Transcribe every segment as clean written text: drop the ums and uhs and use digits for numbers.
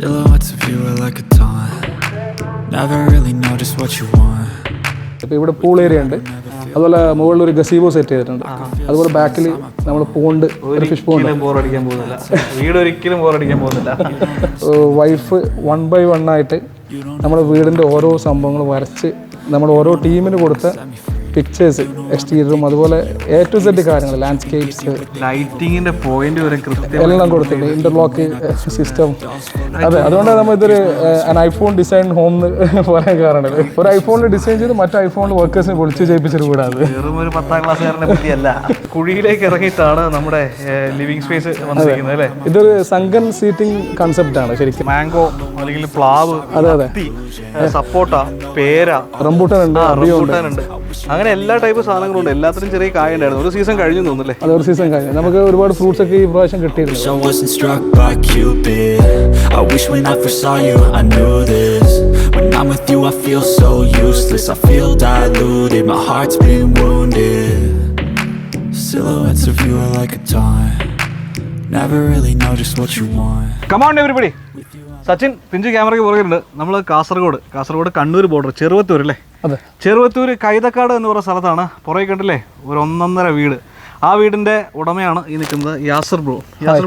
Silhouettes of you are like a taunt. Never really know just what you want. ഇപ്പോൾ ഇവിടെ pool area ഉണ്ട്, അതുപോലെ മുകളിൽ ഒരു ഗസീബോ സെറ്റ് ചെയ്തിട്ടുണ്ട്, അതുപോലെ ബാക്കിൽ നമ്മൾ പോണ്ട് ഒരു ഫിഷ് പോണ്ട്. ബോറടിക്കാൻ പോകുന്നില്ല, വീട് ഒരിക്കലും ബോറടിക്കാൻ പോകുന്നില്ല. വൈഫ് 1 by 1 ആയിട്ട് നമ്മുടെ വീടിൻ്റെ ഓരോ സംഭവങ്ങൾ വരച്ച് നമ്മൾ ഓരോ ടീമിന് കൊടുത്ത പിക്ചേഴ്സ് എക്സ്റ്റീരിയറും അതുപോലെ A to Z കാര്യങ്ങൾ, ലാൻഡ്സ്കേപ്സ്, ലൈറ്റിങ്ങിന്റെ പോയിന്റ് വരെ കൃത്യം എല്ലാം കൊടുത്തിട്ടുണ്ട്, ഇന്റർലോക്ക് സിസ്റ്റം. അതെ, അതുകൊണ്ടാണ് നമ്മൾ ഇതൊരു ഐഫോൺ ഡിസൈൻ ഹോം എന്ന് പറയാൻ കാരണം. ഒരു ഐഫോണിൽ ഡിസൈൻ ചെയ്ത് മറ്റു ഐഫോണിൽ വർക്കേഴ്സിനെ വിളിച്ച് ചെയ്യിപ്പിച്ചൊരു വീടാണ്. വെറും ഒരു 10ാം ക്ലാസ്സുകാരനെ പറ്റിയല്ല, കുഴിയിലേക്ക് ഇറങ്ങിയിട്ടാണ് നമ്മുടെ ലിവിംഗ് സ്പേസ് വന്നിരിക്കുന്നത് അല്ലേ. ഇതൊരു സങ്കൻ സീറ്റിംഗ് കൺസെപ്റ്റ് ആണ് ശരിക്കും. മാംഗോ അല്ലെങ്കിൽ പ്ലാവ്, സപ്പോട്ട, പേര, റംബൂട്ടാൻ ഉണ്ട്, അങ്ങനെ എല്ലാ ടൈപ്പ് സാധനങ്ങളും ഉണ്ട്. എല്ലാത്തിനും ചെറിയ കായ ഉണ്ടായിരുന്നു. ഒരു സീസൺ കഴിഞ്ഞു തോന്നുന്നല്ലേ? അത് ഒരു സീസൺ കഴിഞ്ഞു. നമുക്ക് ഒരുപാട് ഫ്രൂട്ട്സ് ഒക്കെ ഈ പ്രാവശ്യം കിട്ടിയിരുന്നു. I wasn't struck by Cupid. I wish when I first saw you I knew this. When I'm with you I feel so useless. I feel diluted. My heart's been wounded. Silhouettes of you are like a taunt. Never really know just what you want. Come on everybody. Sachin പിഞ്ചു ക്യാമറയ്ക്ക് പുറകിലുണ്ട്. നമ്മൾ Kasaragod Kannur border, Cheruvathur അല്ലേ? അതെ, ചെറുവത്തൂർ കൈതക്കാട് എന്ന് പറയുന്ന സ്ഥലത്താണ്. പുറകെ കണ്ടില്ലേ ഒരു 1.5 വീട്. ആ വീടിന്റെ ഉടമയാണ് ഈ നിൽക്കുന്നത് യാസർ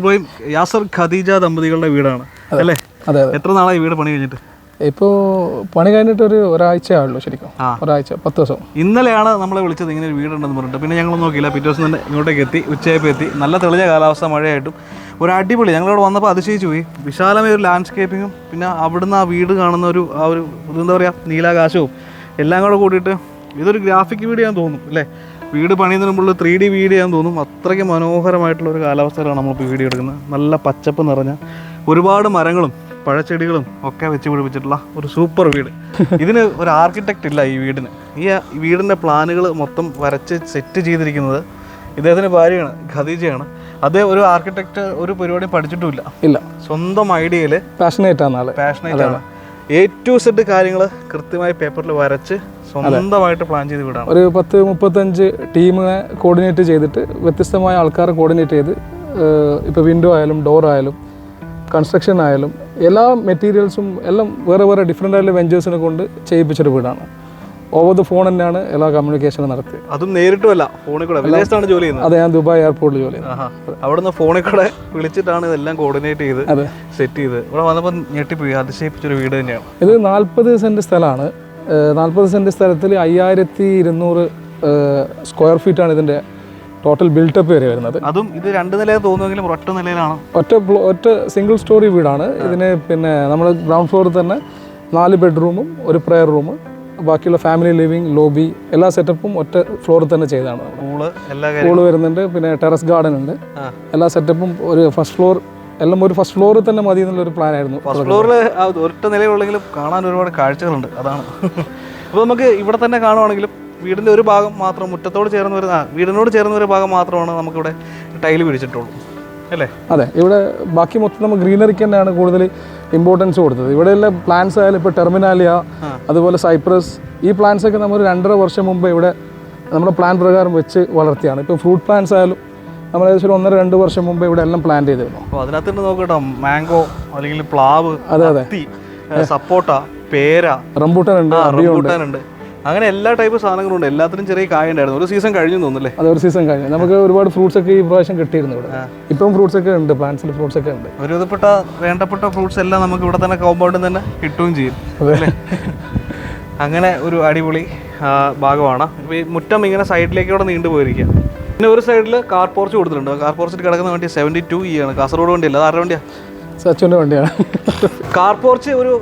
ബ്രോയും യാസർ ഖദീജ ദമ്പതികളുടെ വീടാണ് അല്ലേ? അതെ. എത്ര നാളായി വീട് പണി കഴിഞ്ഞിട്ട്? ഇപ്പോൾ പണി കഴിഞ്ഞിട്ട് ഒരാഴ്ച ആയുള്ളൂ ശരിക്കും. ഒരാഴ്ച 10 ദിവസം. ഇന്നലെയാണ് നമ്മളെ വിളിച്ചത് ഇങ്ങനെ ഒരു വീടുണ്ടെന്ന് പറഞ്ഞിട്ട്. പിന്നെ ഞങ്ങൾ നോക്കിയില്ല. പിറ്റേ ദിവസം തന്നെ ഇങ്ങോട്ടേക്ക് എത്തി. ഉച്ചയായപ്പോൾ എത്തി. നല്ല തെളിഞ്ഞ കാലാവസ്ഥ, മഴയായിട്ടും ഒരു അടിപൊളി. ഞങ്ങളിവിടെ വന്നപ്പോൾ അതിശയിച്ചു പോയി. വിശാലമായ ഒരു ലാൻഡ്സ്കേപ്പിങ്ങും പിന്നെ അവിടുന്ന് ആ വീട് കാണുന്ന ആ ഒരു എന്താ പറയുക, നീലാകാശവും എല്ലാം കൂടെ കൂടിയിട്ട് ഇതൊരു ഗ്രാഫിക് വീഡിയോ ആണെന്ന് തോന്നും അല്ലേ? വീട് പണിയുന്നതിന് മുമ്പ് 3D വീഡിയോ ആണെന്ന് തോന്നും. അത്രയ്ക്ക് മനോഹരമായിട്ടുള്ള ഒരു കാലാവസ്ഥയിലാണ് നമ്മളിപ്പോൾ വീഡിയോ എടുക്കുന്നത്. നല്ല പച്ചപ്പ് നിറഞ്ഞ ഒരുപാട് മരങ്ങളും പഴച്ചെടികളും ഒക്കെ വെച്ച് പിടിപ്പിച്ചിട്ടുള്ള ഒരു സൂപ്പർ വീട്. ഇതിന് ഒരു ആർക്കിടെക്റ്റ് ഇല്ല ഈ വീടിന്. ഈ വീടിൻ്റെ പ്ലാനുകൾ മൊത്തം വരച്ച് സെറ്റ് ചെയ്തിരിക്കുന്നത് ഇദ്ദേഹത്തിൻ്റെ ഭാര്യയാണ്, ഖദീജയാണ്. അതേ ഒരു ആർക്കിടെക്റ്റ് ഒരു പരിപാടി പഠിച്ചിട്ടുമില്ല. സ്വന്തം ഐഡിയയിൽ പാഷനേറ്റ് ആണ്. A to Z കാര്യങ്ങൾ കൃത്യമായി പേപ്പറിൽ വരച്ച് സ്വന്തമായിട്ട് പ്ലാൻ ചെയ്ത് വിടാണ്. ഒരു 10-35 ടീമിനെ കോർഡിനേറ്റ് ചെയ്തിട്ട് വ്യത്യസ്തമായ ആൾക്കാരെ കോർഡിനേറ്റ് ചെയ്ത് ഇപ്പോൾ വിൻഡോ ആയാലും ഡോർ ആയാലും കൺസ്ട്രക്ഷൻ ആയാലും എല്ലാ മെറ്റീരിയൽസും എല്ലാം വേറെ ഡിഫറെൻ്റ് ആയിട്ടുള്ള വെഞ്ചേഴ്സിനെ കൊണ്ട് ചെയ്യിപ്പിച്ചൊരു വീടാണ്. ഓവർ ദ ഫോൺ തന്നെയാണ് എല്ലാ കമ്മ്യൂണിക്കേഷനും നടത്തി. അതും നേരിട്ടുമല്ല, ഫോണിൽ കൂടെ. വിദേശത്താണ് ജോലി ചെയ്യുന്നത്? അതെ, ഞാൻ ദുബായ് എയർപോർട്ടിൽ ജോലി ചെയ്യുന്നത്. അവിടുന്ന് ഫോണിൽ കൂടെ വിളിച്ചിട്ടാണ് ഇതെല്ലാം കോർഡിനേറ്റ് ചെയ്ത് സെറ്റ് ചെയ്ത് ഇവിടെ വന്നപ്പോൾ ഞെട്ടിപ്പോയി. അതിശയിപ്പിച്ചൊരു വീട് തന്നെയാണ് ഇത്. 40 സെൻറ്റ് സ്ഥലമാണ്. 40 സെൻറ്റ് സ്ഥലത്തിൽ 5200 സ്ക്വയർ ഫീറ്റാണ് ഇതിൻ്റെ ടോട്ടൽ ബിൽട്ടപ്പ് ഏരിയ വരുന്നത്. അതും ഇത് 2 നിലയിൽ തോന്നുമെങ്കിലും ഒറ്റ നിലയിലാണ്. ഒറ്റ സിംഗിൾ സ്റ്റോറി വീടാണ് ഇതിന്. പിന്നെ നമ്മൾ ഗ്രൗണ്ട് ഫ്ലോറിൽ തന്നെ 4 ബെഡ്റൂമും ഒരു പ്രയർ റൂമും ബാക്കിയുള്ള ഫാമിലി ലിവിങ്, ലോബി എല്ലാ സെറ്റപ്പും ഒറ്റ ഫ്ലോറിൽ തന്നെ ചെയ്താണ്. പൂള് വരുന്നുണ്ട്, പിന്നെ ടെറസ് ഗാർഡൻ ഉണ്ട്. എല്ലാ സെറ്റപ്പും ഒരു ഫസ്റ്റ് ഫ്ലോർ എല്ലാം ഒരു ഫസ്റ്റ് ഫ്ലോറിൽ തന്നെ മതി എന്നുള്ളൊരു പ്ലാൻ ആയിരുന്നു. ഫസ്റ്റ് ഫ്ലോറിൽ ഒറ്റ നിലയുള്ളെങ്കിലും കാണാൻ ഒരുപാട് കാഴ്ചകളുണ്ട്. അതാണ്. അപ്പോൾ നമുക്ക് ഇവിടെ തന്നെ കാണുവാണെങ്കിലും വീടിൻ്റെ ഒരു ഭാഗം മാത്രം വീടിനോട് ചേർന്ന ഒരു ഭാഗം മാത്രമാണ് നമുക്കിവിടെ ടൈല് പിടിച്ചിട്ടുള്ളൂ അല്ലേ? അതെ, ഇവിടെ ബാക്കി മൊത്തം നമ്മൾ ഗ്രീനറിക്ക് തന്നെയാണ് കൂടുതൽ ഇമ്പോർട്ടൻസ് കൊടുത്തത്. ഇവിടെയുള്ള പ്ലാന്റ്സ് ആയാലും ഇപ്പോൾ ടെർമിനാലിയ, അതുപോലെ സൈപ്രസ്, ഈ പ്ലാന്റ്സ് ഒക്കെ നമ്മൾ 2.5 വർഷം മുമ്പ് ഇവിടെ നമ്മുടെ പ്ലാൻ പ്രകാരം വെച്ച് വളർത്തിയാണ്. ഇപ്പോൾ ഫ്രൂട്ട് പ്ലാന്റ്സ് ആയാലും നമ്മൾ ഏകദേശം 1-2 വർഷം മുമ്പ് ഇവിടെ എല്ലാം പ്ലാൻ ചെയ്തിരുന്നു. അപ്പോൾ അതിനകത്ത് നോക്കട്ടോ, മാംഗോ അല്ലെങ്കിൽ പ്ലാവ്, സപ്പോട്ട, പേര, റംബൂട്ടാൻ ഉണ്ട്, അങ്ങനെ എല്ലാ ടൈപ്പ് സാധനങ്ങളും ഉണ്ട്. എല്ലാത്തിനും ചെറിയ കായ ഉണ്ടായിരുന്നു. ഒരു സീസൺ കഴിഞ്ഞു തോന്നുന്നല്ലേ? അത് ഒരു സീസൺ കഴിഞ്ഞു. നമുക്ക് ഒരുപാട് ഫ്രൂട്ട്സ് ഒക്കെ ഈ പ്രാവശ്യം കിട്ടിയിരുന്നു ഇവിടെ. ഇപ്പം ഫ്രൂട്ട്സ് ഒക്കെ ഉണ്ട്, പ്ലാന്റ്സിൽ ഫ്രൂട്ട്സ് ഒക്കെ ഉണ്ട്. വേണ്ടപ്പെട്ട ഫ്രൂട്ട്സ് എല്ലാം നമുക്ക് ഇവിടെ തന്നെ കോമ്പൗണ്ടിൽ തന്നെ കിട്ടുകയും ചെയ്യും അല്ലേ? അങ്ങനെ ഒരു അടിപൊളി ഭാഗമാണ്. ഇപ്പോൾ ഈ മുറ്റം ഇങ്ങനെ സൈഡിലേക്കൂടെ നീണ്ടു പോയിരിക്കുക. പിന്നെ ഒരു സൈഡിൽ കാർ പോർച്ച് കൊടുത്തിട്ടുണ്ട്. കാർ പോർച്ചിൽ കിടക്കുന്ന വണ്ടി 72E ആണ്. കാസർഗോഡ് വണ്ടിയല്ല, അത് ആരുടെ വണ്ടിയാണ്? സച്ചുവിൻ്റെ വണ്ടിയാണ്. കാർ പോർച്ച് ഒരു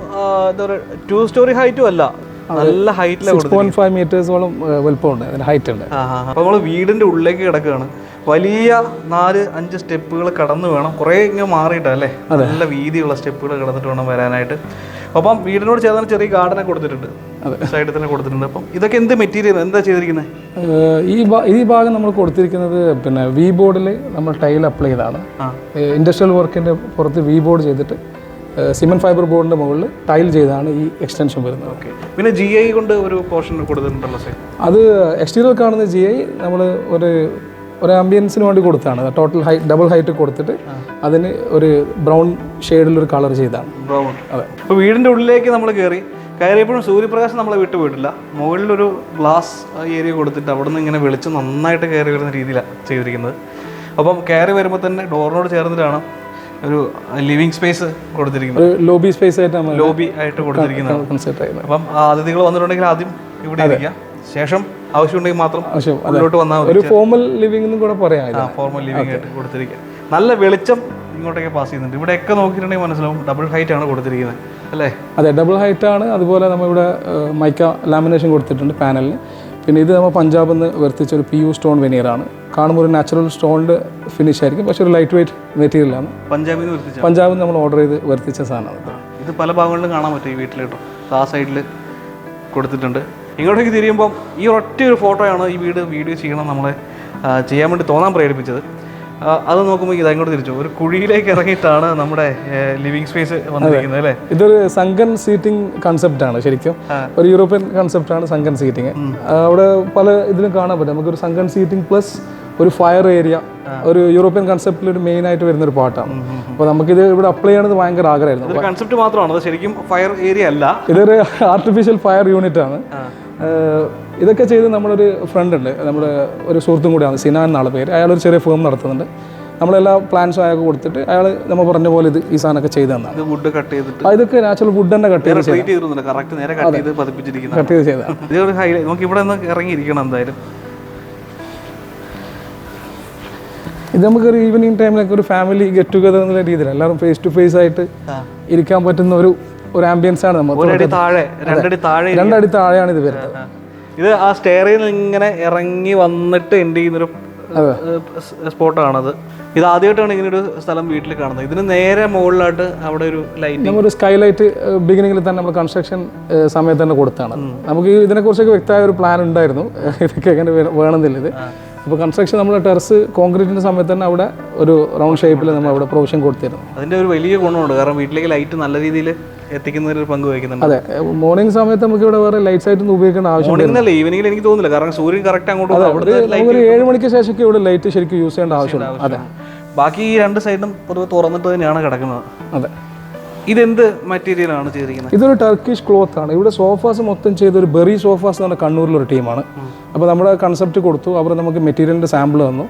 എന്താ പറയുക, 2 സ്റ്റോറി ഹൈറ്റും അല്ല, നല്ല ഹൈറ്റിലാണ്. 6.5 മീറ്റേഴ്സോളം വലുപ്പമുണ്ട്, അതിന് ഹൈറ്റ് ഉണ്ട്. അപ്പോൾ നമ്മൾ വീടിൻ്റെ ഉള്ളിലേക്ക് കിടക്കുകയാണ്. വലിയ 4-5 സ്റ്റെപ്പുകൾ കടന്നു വേണം, കുറേ ഇങ്ങനെ മാറിയിട്ടല്ലേ, നല്ല വീതിയുള്ള സ്റ്റെപ്പുകൾ കിടന്നിട്ട് വേണം വരാനായിട്ട്. അപ്പം വീടിനോട് ചേർന്ന് ചെറിയ ഗാർഡനൊക്കെ കൊടുത്തിട്ടുണ്ട്, സൈഡിൽ തന്നെ കൊടുത്തിട്ടുണ്ട്. അപ്പം ഇതൊക്കെ എന്ത് മെറ്റീരിയൽ, എന്താ ചെയ്തിരിക്കുന്നത്? ഈ ഭാഗം നമ്മൾ കൊടുത്തിരിക്കുന്നത് പിന്നെ വി ബോർഡിൽ നമ്മൾ ടൈൽ അപ്ലൈ ചെയ്താണ്. ഇൻഡസ്ട്രിയൽ വർക്കിൻ്റെ പുറത്ത് വി ബോർഡ് ചെയ്തിട്ട് സിമെന്റ് ഫൈബർ ബോർഡിന്റെ മുകളിൽ ടൈൽ ചെയ്താണ് ഈ എക്സ്റ്റൻഷൻ വരുന്നത്. ഓക്കെ. പിന്നെ GI കൊണ്ട് ഒരു പോർഷൻ കൊടുത്തിട്ടുണ്ടല്ലോ സാർ. അത് എക്സ്റ്റീരിയർ കാണുന്ന GI നമ്മൾ ഒരു ഒരു ആംബിയൻസിന് വേണ്ടി കൊടുത്താണ്. ടോട്ടൽ ഡബിൾ ഹൈറ്റ് കൊടുത്തിട്ട് അതിന് ഒരു ബ്രൗൺ ഷെയ്ഡിലൊരു കളർ ചെയ്താണ്. ബ്രൗൺ. അതെ. ഇപ്പോൾ വീടിൻ്റെ ഉള്ളിലേക്ക് നമ്മൾ കയറിയപ്പോഴും സൂര്യപ്രകാശം നമ്മളെ വിട്ടു പോയിട്ടില്ല. മുകളിലൊരു ഗ്ലാസ് ഏരിയ കൊടുത്തിട്ട് അവിടെ നിന്ന് ഇങ്ങനെ വെളിച്ചം നന്നായിട്ട് കയറി വരുന്ന രീതിയിലാണ് ചെയ്തിരിക്കുന്നത്. അപ്പം കയറി വരുമ്പോൾ തന്നെ ഡോറിനോട് ചേർന്നിട്ടാണ് ഒരു ലിവിങ് സ്പേസ് കൊടുത്തിരിക്കുന്നത്. ലോബി സ്പേസ് ആയിട്ട് ലോബി ആയിട്ട് കൊടുത്തിരിക്കുന്നത്. അപ്പം അതിഥികൾ വന്നിട്ടുണ്ടെങ്കിൽ ആദ്യം ഇവിടെ ഇരിക്കാം, ശേഷം ആവശ്യമുണ്ടെങ്കിൽ മാത്രം ഉള്ളിലോട്ട് വന്നാൽ ഒരു ഫോർമൽ ലിവിംഗ് എന്നും കൂടെ പറയാം. ഫോർമൽ ലിവിംഗ് ആയിട്ട് കൊടുത്തിരിക്കുക. നല്ല വെളിച്ചം ഇങ്ങോട്ടേക്ക് പാസ് ചെയ്യുന്നുണ്ട്. ഇവിടെയൊക്കെ നോക്കിയിട്ടുണ്ടെങ്കിൽ മനസ്സിലാവും ഡബിൾ ഹൈറ്റ് ആണ് കൊടുത്തിരിക്കുന്നത് അല്ലേ? അതെ, ഡബിൾ ഹൈറ്റ് ആണ്. അതുപോലെ നമ്മളിവിടെ മൈക്ക ലാമിനേഷൻ കൊടുത്തിട്ടുണ്ട് പാനലിന്. പിന്നെ ഇത് നമ്മൾ പഞ്ചാബിൽ നിന്ന് വർത്തിച്ച ഒരു PU സ്റ്റോൺ വെനീറാണ്. കാണുമ്പോൾ ഒരു നാച്ചുറൽ സ്റ്റോണിൻ്റെ ഫിനിഷ് ആയിരിക്കും, പക്ഷേ ഒരു ലൈറ്റ് വെയിറ്റ് മെറ്റീരിയലാണ്. പഞ്ചാബിൽ നിന്ന് നമ്മൾ ഓർഡർ ചെയ്ത് വർത്തിച്ച സാധനമാണ്. ഇത് പല ഭാഗങ്ങളിലും കാണാൻ പറ്റും ഈ വീട്ടിൽ കേട്ടോ. ആ സൈഡിൽ കൊടുത്തിട്ടുണ്ട്. ഇങ്ങോട്ടേക്ക് തിരിയുമ്പം ഈ ഒറ്റ ഒരു ഫോട്ടോയാണ് ഈ വീഡിയോ ചെയ്യണം നമ്മളെ ചെയ്യാൻ വേണ്ടി തോന്നാൻ പ്രേരിപ്പിച്ചത്. അത് നോക്കുമ്പോൾ ഇത് അങ്ങോട്ട് തിരിച്ചു ഒരു കുഴിയിലേക്ക് ഇറങ്ങിയിട്ടാണ് നമ്മുടെ ലിവിങ് സ്പേസ് വന്നിരിക്കുന്നത് അല്ലേ? ഇതൊരു സങ്കൻ സീറ്റിംഗ് കൺസെപ്റ്റ് ആണ്. ശരിക്കും ഒരു യൂറോപ്യൻ കൺസെപ്റ്റ് ആണ് സങ്കൻ സീറ്റിംഗ്. അവിടെ പല ഇതിലും കാണാൻ പറ്റും. നമുക്കൊരു സങ്കൻ സീറ്റിംഗ് പ്ലസ് ഒരു ഫയർ ഏരിയ, ഒരു യൂറോപ്യൻ കൺസെപ്റ്റിൽ ഒരു മെയിൻ ആയിട്ട് വരുന്ന ഒരു പാട്ടാണ്. അപ്പോൾ നമുക്കിത് ഇവിടെ അപ്ലൈ ചെയ്യണത് ഭയങ്കര ആഗ്രഹമായിരുന്നു. കൺസെപ്റ്റ് മാത്രമാണ്, ശരിക്കും ഫയർ ഏരിയ അല്ല. ഇതൊരു ആർട്ടിഫിഷ്യൽ ഫയർ യൂണിറ്റ് ആണ്. ഇതൊക്കെ ചെയ്ത് നമ്മളൊരു ഫ്രണ്ട് ഉണ്ട്, നമ്മുടെ ഒരു സുഹൃത്തും കൂടിയാണ്, സിനാൻ എന്നാണ് പേര്. അയാളൊരു ചെറിയ ഫേം നടത്തുന്നുണ്ട്. നമ്മളെല്ലാ പ്ലാൻസും അയാൾക്ക് കൊടുത്തിട്ട് അയാൾ നമ്മൾ പറഞ്ഞ പോലെ ഈ സാധനമൊക്കെ ചെയ്ത് തന്നാണ്. വുഡ് കട്ട് ചെയ്തിട്ട് ഇതൊക്കെ നാച്ചുറൽ വുഡ് തന്നെ കട്ട് ചെയ്ത് ചെയ്തതാണ്. നമുക്ക് ഇവിടെ നിന്ന് ഇറങ്ങിയിരിക്കണം എന്തായാലും. ഇത് നമുക്കൊരു ഈവനിങ് ടൈമിലൊക്കെ ഒരു ഫാമിലി ഗെറ്റ് ടുഗദർ എന്നുള്ള രീതിയിൽ എല്ലാവരും ഫേസ് ടു ഫേസ് ആയിട്ട് ഇരിക്കാൻ പറ്റുന്ന ഒരു ആംബിയൻസ് ആണ്. നമ്മൾ രണ്ടടി താഴെയാണ് ഇത് വരുന്നത്. ഇത് ആ സ്റ്റെയറിൽ നിന്ന് ഇങ്ങനെ ഇറങ്ങി വന്നിട്ട് എൻഡ് ചെയ്യുന്നൊരു സ്പോട്ടാണത്. ഇത് ആദ്യമായിട്ടാണ് ഇങ്ങനെ ഒരു സ്ഥലം വീട്ടിൽ കാണുന്നത്. ഇതിന് നേരെ മുകളിലായിട്ട് അവിടെ ഒരു ലൈറ്റ്, നമ്മളൊരു സ്കൈ ലൈറ്റ് ബിഗിനിങ്ങിൽ തന്നെ നമ്മൾ കൺസ്ട്രക്ഷൻ സമയത്ത് തന്നെ കൊടുത്താണ്. നമുക്ക് ഇതിനെക്കുറിച്ചൊക്കെ വ്യക്തമായ ഒരു പ്ലാൻ ഉണ്ടായിരുന്നു, ഇതൊക്കെ എങ്ങനെ വേണമെന്നില്ല. ഇത് അപ്പോൾ കൺസ്ട്രക്ഷൻ നമ്മൾ ടെറസ് കോൺക്രീറ്റിൻ്റെ സമയത്ത് തന്നെ അവിടെ ഒരു റൗണ്ട് ഷേപ്പിൽ നമ്മൾ അവിടെ പ്രൊവിഷൻ കൊടുത്തിരുന്നു. അതിൻ്റെ ഒരു വലിയ ഗുണമുണ്ട്, കാരണം വീട്ടിലേക്ക് ലൈറ്റ് നല്ല രീതിയിൽ എത്തിക്കുന്നതിൽ ഒരു പങ്ക് വഹിക്കുന്നുണ്ട്. അതെ, മോർണിംഗ് സമയത്ത് നമുക്ക് ഇവിടെ വേറെ ലൈറ്റ്സ് ആയിട്ടൊന്നും ഉപയോഗിക്കേണ്ട ആവശ്യമില്ല. ഈവനിങ്ങിൽ എനിക്ക് തോന്നുന്നില്ല, കാരണം സൂര്യൻ കറക്റ്റ് അങ്ങോട്ട് ഒരു 7 മണിക്ക് ശേഷമൊക്കെ ഇവിടെ ലൈറ്റ് ശരിക്കും യൂസ് ചെയ്യേണ്ട ആവശ്യമില്ല. അതെ, ബാക്കി ഈ രണ്ട് സൈഡും പൊതുവെ തുറന്നിട്ട് തന്നെയാണ് കിടക്കുന്നത്. അതെ. ഇതെന്ത് മെറ്റീരിയലാണ് ചെയ്തിരിക്കുന്നത്? ഇതൊരു ടർക്കിഷ് ക്ലോത്ത് ആണ്. ഇവിടെ സോഫാസ് മൊത്തം ചെയ്തൊരു ബെറി സോഫാസ് എന്ന് പറഞ്ഞ കണ്ണൂരിലൊരു ടീമാണ്. അപ്പോൾ നമ്മുടെ കൺസെപ്റ്റ് കൊടുത്തു, അവർ നമുക്ക് മെറ്റീരിയലിൻ്റെ സാമ്പിൾ തന്നു.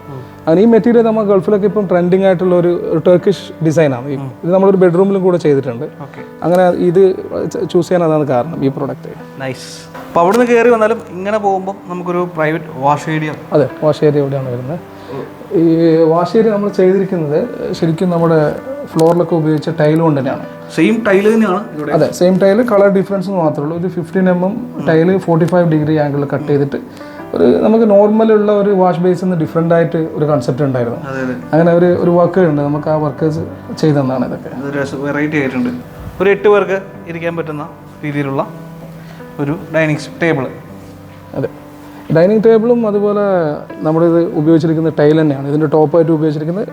അങ്ങനെ ഈ മെറ്റീരിയൽ നമ്മൾ ഗൾഫിലൊക്കെ ഇപ്പം ട്രെൻഡിങ് ആയിട്ടുള്ള ഒരു ടർക്കിഷ് ഡിസൈനാണ്. ഇത് നമ്മളൊരു ബെഡ്റൂമിലും കൂടെ ചെയ്തിട്ടുണ്ട്. അങ്ങനെ ഇത് ചൂസ് ചെയ്യാൻ അതാണ് കാരണം ഈ പ്രോഡക്റ്റ്. നൈസ്. അപ്പോൾ അവിടെ നിന്ന് കയറി വന്നാലും ഇങ്ങനെ പോകുമ്പോൾ നമുക്കൊരു പ്രൈവറ്റ് വാഷ് ഏരിയ. അതെ, വാഷ് ഏരിയ ഇവിടെയാണ് വരുന്നത്. ഈ വാഷ് ഏരിയ നമ്മൾ ചെയ്തിരിക്കുന്നത് ശരിക്കും നമ്മുടെ ഫ്ലോറിലൊക്കെ ഉപയോഗിച്ച ടൈൽ കൊണ്ട് തന്നെയാണ്. സെയിം ടൈൽ തന്നെയാണ്? അതെ, സെയിം ടൈൽ, കളർ ഡിഫറൻസ് മാത്രമേ ഉള്ളൂ. ഇത് 15 mm ടൈല് 45 ഡിഗ്രി ആംഗിളിൽ കട്ട് ചെയ്തിട്ട് ഒരു നമുക്ക് നോർമലുള്ള ഒരു വാഷ് ബേസിൽ നിന്ന് ഡിഫറെൻ്റ് ആയിട്ട് ഒരു കൺസെപ്റ്റ് ഉണ്ടായിരുന്നു. അങ്ങനെ ഒരു വർക്കേഴ്സ് ഉണ്ട്, നമുക്ക് ആ വർക്കേഴ്സ് ചെയ്തു തന്നാണ് ഇതൊക്കെ. വെറൈറ്റി ആയിട്ടുണ്ട്. ഒരു 8 പേർക്ക് ഇരിക്കാൻ പറ്റുന്ന രീതിയിലുള്ള ഒരു ഡൈനിങ് ടേബിൾ. അതെ, ഡൈനിങ് ടേബിളും അതുപോലെ നമ്മളിത് ഉപയോഗിച്ചിരിക്കുന്ന ടൈൽ തന്നെയാണ്. ഇതിൻ്റെ ടോപ്പായിട്ട് ഉപയോഗിച്ചിരിക്കുന്നത്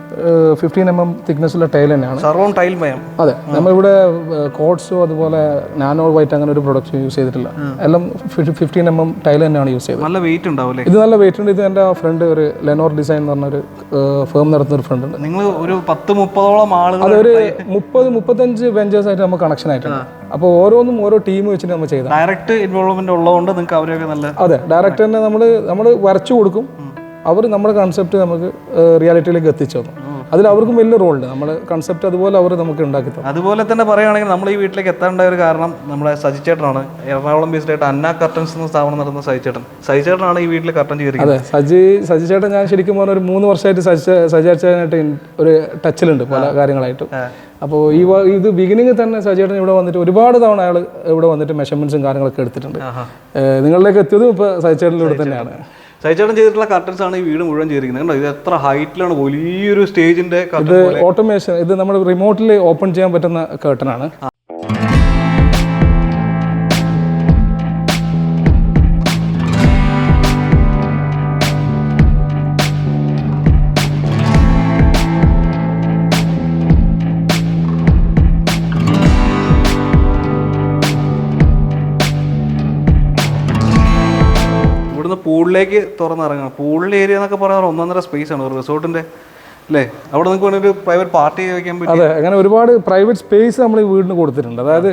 15 mm തിക്നെസ്സുള്ള ടൈൽ തന്നെയാണ്. സർവ്വം ടൈൽ മയം. അതെ, നമ്മളിവിടെ കോട്ട്സോ അതുപോലെ നാനോ വൈറ്റ് അങ്ങനെ ഒരു പ്രൊഡക്റ്റ് യൂസ് ചെയ്തിട്ടില്ല. എല്ലാം 15 mm ടൈൽ തന്നെയാണ് യൂസ് ചെയ്തത്. നല്ല വെയിറ്റ് ഉണ്ടാവും. ഇത് നല്ല വെയിറ്റ് ഉണ്ട്. ഇത് എൻ്റെ ഫ്രണ്ട് ഒരു ലെനോർ ഡിസൈൻ എന്ന് പറഞ്ഞൊരു ഫേം നടത്തുന്ന ഒരു ഫ്രണ്ട് ഉണ്ട്. നിങ്ങൾ ഒരു 10-30ഓളം ആളുകൾ, അതൊരു 30-35 വെഞ്ചേഴ്സ് ആയിട്ട് നമുക്ക് കണക്ഷൻ ആയിട്ടുണ്ട്. അപ്പോൾ ഓരോന്നും ഓരോ ടീം വെച്ചിട്ട് നമ്മൾ ചെയ്താൽ ഡയറക്റ്റ് ഇൻവോൾവ്മെന്റ് ഉള്ളതുകൊണ്ട് നിങ്ങൾക്ക് അവരൊക്കെ നല്ല. അതെ, ഡയറക്റ്റ് തന്നെ നമ്മൾ വരച്ചു കൊടുക്കും, അവർ നമ്മുടെ കൺസെപ്റ്റ് നമുക്ക് റിയാലിറ്റിയിലേക്ക് എത്തിച്ചു തന്നു. അതിൽ അവർക്കും വലിയ റോളുണ്ട്. നമ്മുടെ കൺസെപ്റ്റ് അതുപോലെ അവർ നമുക്ക് ഉണ്ടാക്കി തന്നു. അതുപോലെ തന്നെ പറയുകയാണെങ്കിൽ നമ്മൾ ഈ വീട്ടിലേക്ക് എത്താനുള്ള ഒരു കാരണം നമ്മുടെ സജിച്ചേട്ടനാണ്. എറണാകുളം ബേസ്ഡ് ആയിട്ട് അന്ന കർട്ടൻസ് എന്ന സ്ഥാപനം നടത്തുന്ന സജിച്ചേട്ടനാണ് ഈ വീട്ടിൽ കർട്ടൻ ചെയ്തിരിക്കുന്നത്. അതെ, സജിച്ചേട്ടൻ ഞാൻ ശരിക്കും പറഞ്ഞ ഒരു 3 വർഷമായിട്ട് സജിച്ചേട്ടനായിട്ട് ഒരു ടച്ചിലുണ്ട് പല കാര്യങ്ങളായിട്ടും. അപ്പോൾ ഇത് ബിഗിനിങ്ങിൽ തന്നെ സജിച്ചേട്ടൻ ഇവിടെ വന്നിട്ട് ഒരുപാട് തവണ അയാൾ ഇവിടെ വന്നിട്ട് മെഷർമെന്റ്സും കാര്യങ്ങളൊക്കെ എടുത്തിട്ടുണ്ട്. നിങ്ങളിലേക്ക് എത്തിയതും ഇപ്പോൾ സജിച്ചേട്ടനിലൂടെ തന്നെയാണ്. സജിച്ചേട്ടൻ ചെയ്തിട്ടുള്ള കർട്ടൻസ് ആണ് ഈ വീട് മുഴുവൻ ചെയ്തിരിക്കുന്നത്. ഇത് എത്ര ഹൈറ്റിലാണ്, വലിയൊരു സ്റ്റേജിന്റെ. ഇത് ഓട്ടോമേഷൻ, ഇത് നമ്മൾ റിമോട്ടിൽ ഓപ്പൺ ചെയ്യാൻ പറ്റുന്ന കർട്ടനാണ്. പൂളിലേക്ക് തുറന്നിറങ്ങണം. പൂളിൻ്റെ ഏരിയ എന്നൊക്കെ പറയാറ് ഒന്നൊന്നര സ്പേസ് ആണ് റിസോർട്ടിൻ്റെ അല്ലേ? അവിടെ നിങ്ങൾക്ക് വേണമെങ്കിൽ ഒരു പ്രൈവറ്റ് പാർട്ടി വയ്ക്കാൻ പറ്റും. അതെ, അങ്ങനെ ഒരുപാട് പ്രൈവറ്റ് സ്പേസ് നമ്മൾ ഈ വീടിന് കൊടുത്തിട്ടുണ്ട്. അതായത്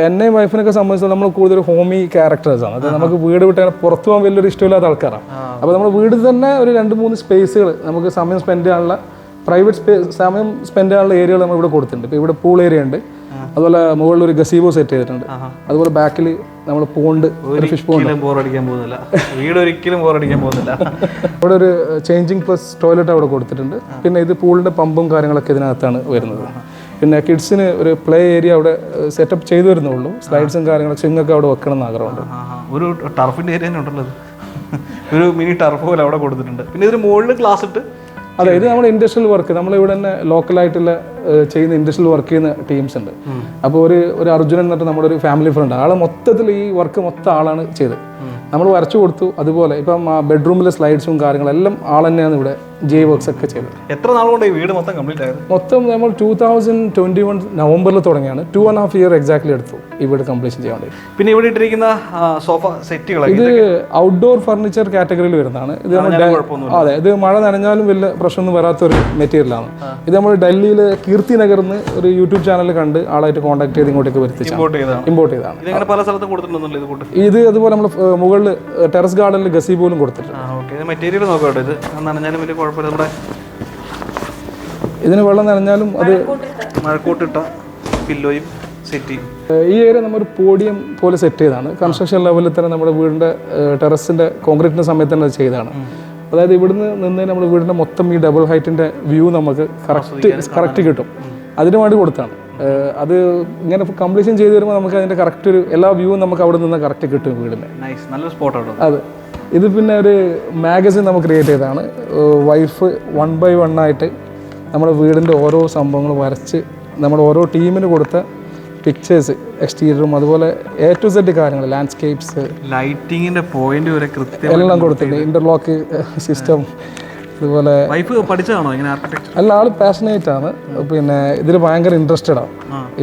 എന്നെയും വൈഫിനൊക്കെ സംബന്ധിച്ച് നമ്മൾ കൂടുതൽ ഹോമി ക്യാരക്ടേഴ്സാണ്. അതായത് നമുക്ക് വീട് വിട്ട് പുറത്തു പോകാൻ വലിയൊരു ഇഷ്ടമില്ലാത്ത ആൾക്കാരാണ്. അപ്പോൾ നമ്മൾ വീട്ടിൽ തന്നെ ഒരു 2-3 സ്പേസുകൾ നമുക്ക് സമയം സ്പെൻഡ് ചെയ്യാനുള്ള സമയം സ്പെൻഡ് ചെയ്യാനുള്ള ഏരിയകൾ നമ്മൾ ഇവിടെ കൊടുത്തിട്ടുണ്ട്. ഇപ്പോൾ ഇവിടെ പൂൾ ഏരിയ ഉണ്ട്, അതുപോലെ മുകളിൽ ഒരു ഗസീബോ സെറ്റ് ചെയ്തിട്ടുണ്ട്, അതുപോലെ ബാക്കിൽ നമ്മൾ പോണ്ട്, ഒരു ഫിഷ് പോണ്ട്. ബോറടിക്കാൻ പോകുന്നില്ല, വീട് ഒരിക്കലും ബോറടിക്കാൻ പോകുന്നില്ല. അവിടെ ഒരു ചേഞ്ചിങ് പ്ലസ് ടോയ്ലറ്റ് അവിടെ കൊടുത്തിട്ടുണ്ട്. പിന്നെ ഇത് പൂളിൻ്റെ പമ്പും കാര്യങ്ങളൊക്കെ ഇതിനകത്താണ് വരുന്നത്. പിന്നെ കിഡ്സിന് ഒരു പ്ലേ ഏരിയ അവിടെ സെറ്റപ്പ് ചെയ്തു വരുന്നുള്ളൂ. സ്ലൈഡ്സും കാര്യങ്ങളൊക്കെ സ്വിങ്ങൊക്കെ അവിടെ വെക്കണം എന്ന് ആഗ്രഹമുണ്ട്. ഒരു ടർഫിൻ്റെ ഏരിയ തന്നെ ഉണ്ടല്ലോ, ഒരു മിനി ടർഫ് പോലെ അവിടെ കൊടുത്തിട്ടുണ്ട്. പിന്നെ ഇതിന് മുകളിൽ ഗ്ലാസ് ഇട്ട്. അതെ, ഇത് നമ്മുടെ ഇൻഡസ്ട്രിയൽ വർക്ക്, നമ്മളിവിടെ തന്നെ ലോക്കലായിട്ടുള്ള ചെയ്യുന്ന ഇൻഡസ്ട്രിയൽ വർക്ക് ചെയ്യുന്ന ടീംസ് ഉണ്ട്. അപ്പോൾ ഒരു അർജുനൻ എന്നിട്ട് നമ്മുടെ ഒരു ഫാമിലി ഫ്രണ്ട്, ആളെ മൊത്തത്തിൽ ഈ വർക്ക് മൊത്തം ആളാണ് ചെയ്തത്. നമ്മൾ വരച്ചു കൊടുത്തു. അതുപോലെ ഇപ്പം ബെഡ്റൂമിലെ സ്ലൈഡ്സും കാര്യങ്ങളെല്ലാം ആൾ തന്നെയാണ് ഇവിടെ വർക്ക്സ് ഒക്കെ ചെയ്തത്. എത്ര നാളുകൊണ്ട് ഈ വീട് മൊത്തം കംപ്ലീറ്റ് ആയത്? മൊത്തം നമ്മൾ 2021 നവംബറിൽ തുടങ്ങിയാണ്. 2.5 ഇയർ എക്സാക്ട്ലി എടുത്തു ഈ വീട് കംപ്ലീഷൻ ചെയ്യാൻ വേണ്ടി. പിന്നെ ഇവിടെ ഇട്ടിരിക്കുന്ന സോഫ സെറ്റുകൾ ഇത് ഔട്ട്ഡോർ ഫർണിച്ചർ കാറ്റഗറിയിൽ വരുന്നതാണ്. ഇത് അതെ, ഇത് മഴ നനഞ്ഞാലും വലിയ പ്രശ്നമൊന്നും വരാത്തൊരു മെറ്റീരിയലാണ്. ഇത് നമ്മൾ ഡൽഹിയിൽ കീർത്തി നഗറിൽ നിന്ന് ഒരു യൂട്യൂബ് ചാനൽ കണ്ട് ആളായിട്ട് കോൺടാക്ട് ചെയ്ത് ഇങ്ങോട്ടേക്ക് വരുത്തിച്ചു ഇമ്പോർട്ട് ചെയ്താണ്. പല സ്ഥലത്തും കൊടുത്തിട്ടുണ്ടല്ലോ ഇത് അതുപോലെ നമ്മൾ മുകളിൽ ടെറസ് ഗാർഡനിൽ ഗസി പോലും കൊടുത്തിട്ടുണ്ട്. മെറ്റീരിയൽ നോക്കാം, ഇത് നനഞ്ഞാലും വലിയ കുഴപ്പമില്ല. നമ്മുടെ ഇതിന് വെള്ളം നനഞ്ഞാലും അത് മഴക്കോട്ടിട്ട പില്ലോയും സെറ്റ്. ഈ ഏരിയ നമ്മളൊരു പോഡിയം പോലെ സെറ്റ് ചെയ്താണ്. കൺസ്ട്രക്ഷൻ ലെവലിൽ തന്നെ നമ്മുടെ വീടിൻ്റെ ടെറസിൻ്റെ കോൺക്രീറ്റിൻ്റെ സമയത്ത് തന്നെ ചെയ്തതാണ്. അതായത് ഇവിടുന്ന് നിന്ന് നമ്മുടെ വീടിൻ്റെ മൊത്തം ഈ ഡബിൾ ഹൈറ്റിൻ്റെ വ്യൂ നമുക്ക് കറക്റ്റ് കിട്ടും. അതിനു വേണ്ടി കൊടുത്താണ്. അത് ഇങ്ങനെ കംപ്ലീഷൻ ചെയ്ത് വരുമ്പോൾ നമുക്ക് അതിൻ്റെ കറക്റ്റ് ഒരു എല്ലാ വ്യൂവും നമുക്ക് അവിടെ നിന്ന് കറക്റ്റ് കിട്ടും വീടിൻ്റെ. നല്ലൊരു സ്പോട്ടാണ് അതെ, ഇത് പിന്നെ ഒരു മാഗസിൻ നമുക്ക് ക്രിയേറ്റ് ചെയ്തതാണ്. വൈഫ് 1 by 1 ആയിട്ട് നമ്മുടെ വീടിൻ്റെ ഓരോ സംഭവങ്ങളും വരച്ച് നമ്മുടെ ഓരോ ടീമിന് കൊടുത്ത പിക്ചേഴ്സ്, എക്സ്റ്റീരിയറും അതുപോലെ A to Z കാര്യങ്ങൾ, ലാൻഡ്സ്കേപ്സ്, ലൈറ്റിങ്ങിൻ്റെ പോയിന്റ് വരെ കൃത്യം എല്ലാം കൊടുത്തിട്ടുണ്ട്. Interlock system. അതുപോലെ വൈഫ് പഠിച്ചതാണോ ഇങ്ങനെ ആർക്കിടെക്ചർ? അല്ല, ആൾ പാഷനേറ്റ് ആണ്. പിന്നെ ഇതിൽ ഭയങ്കര ഇൻട്രസ്റ്റഡ് ആണ്.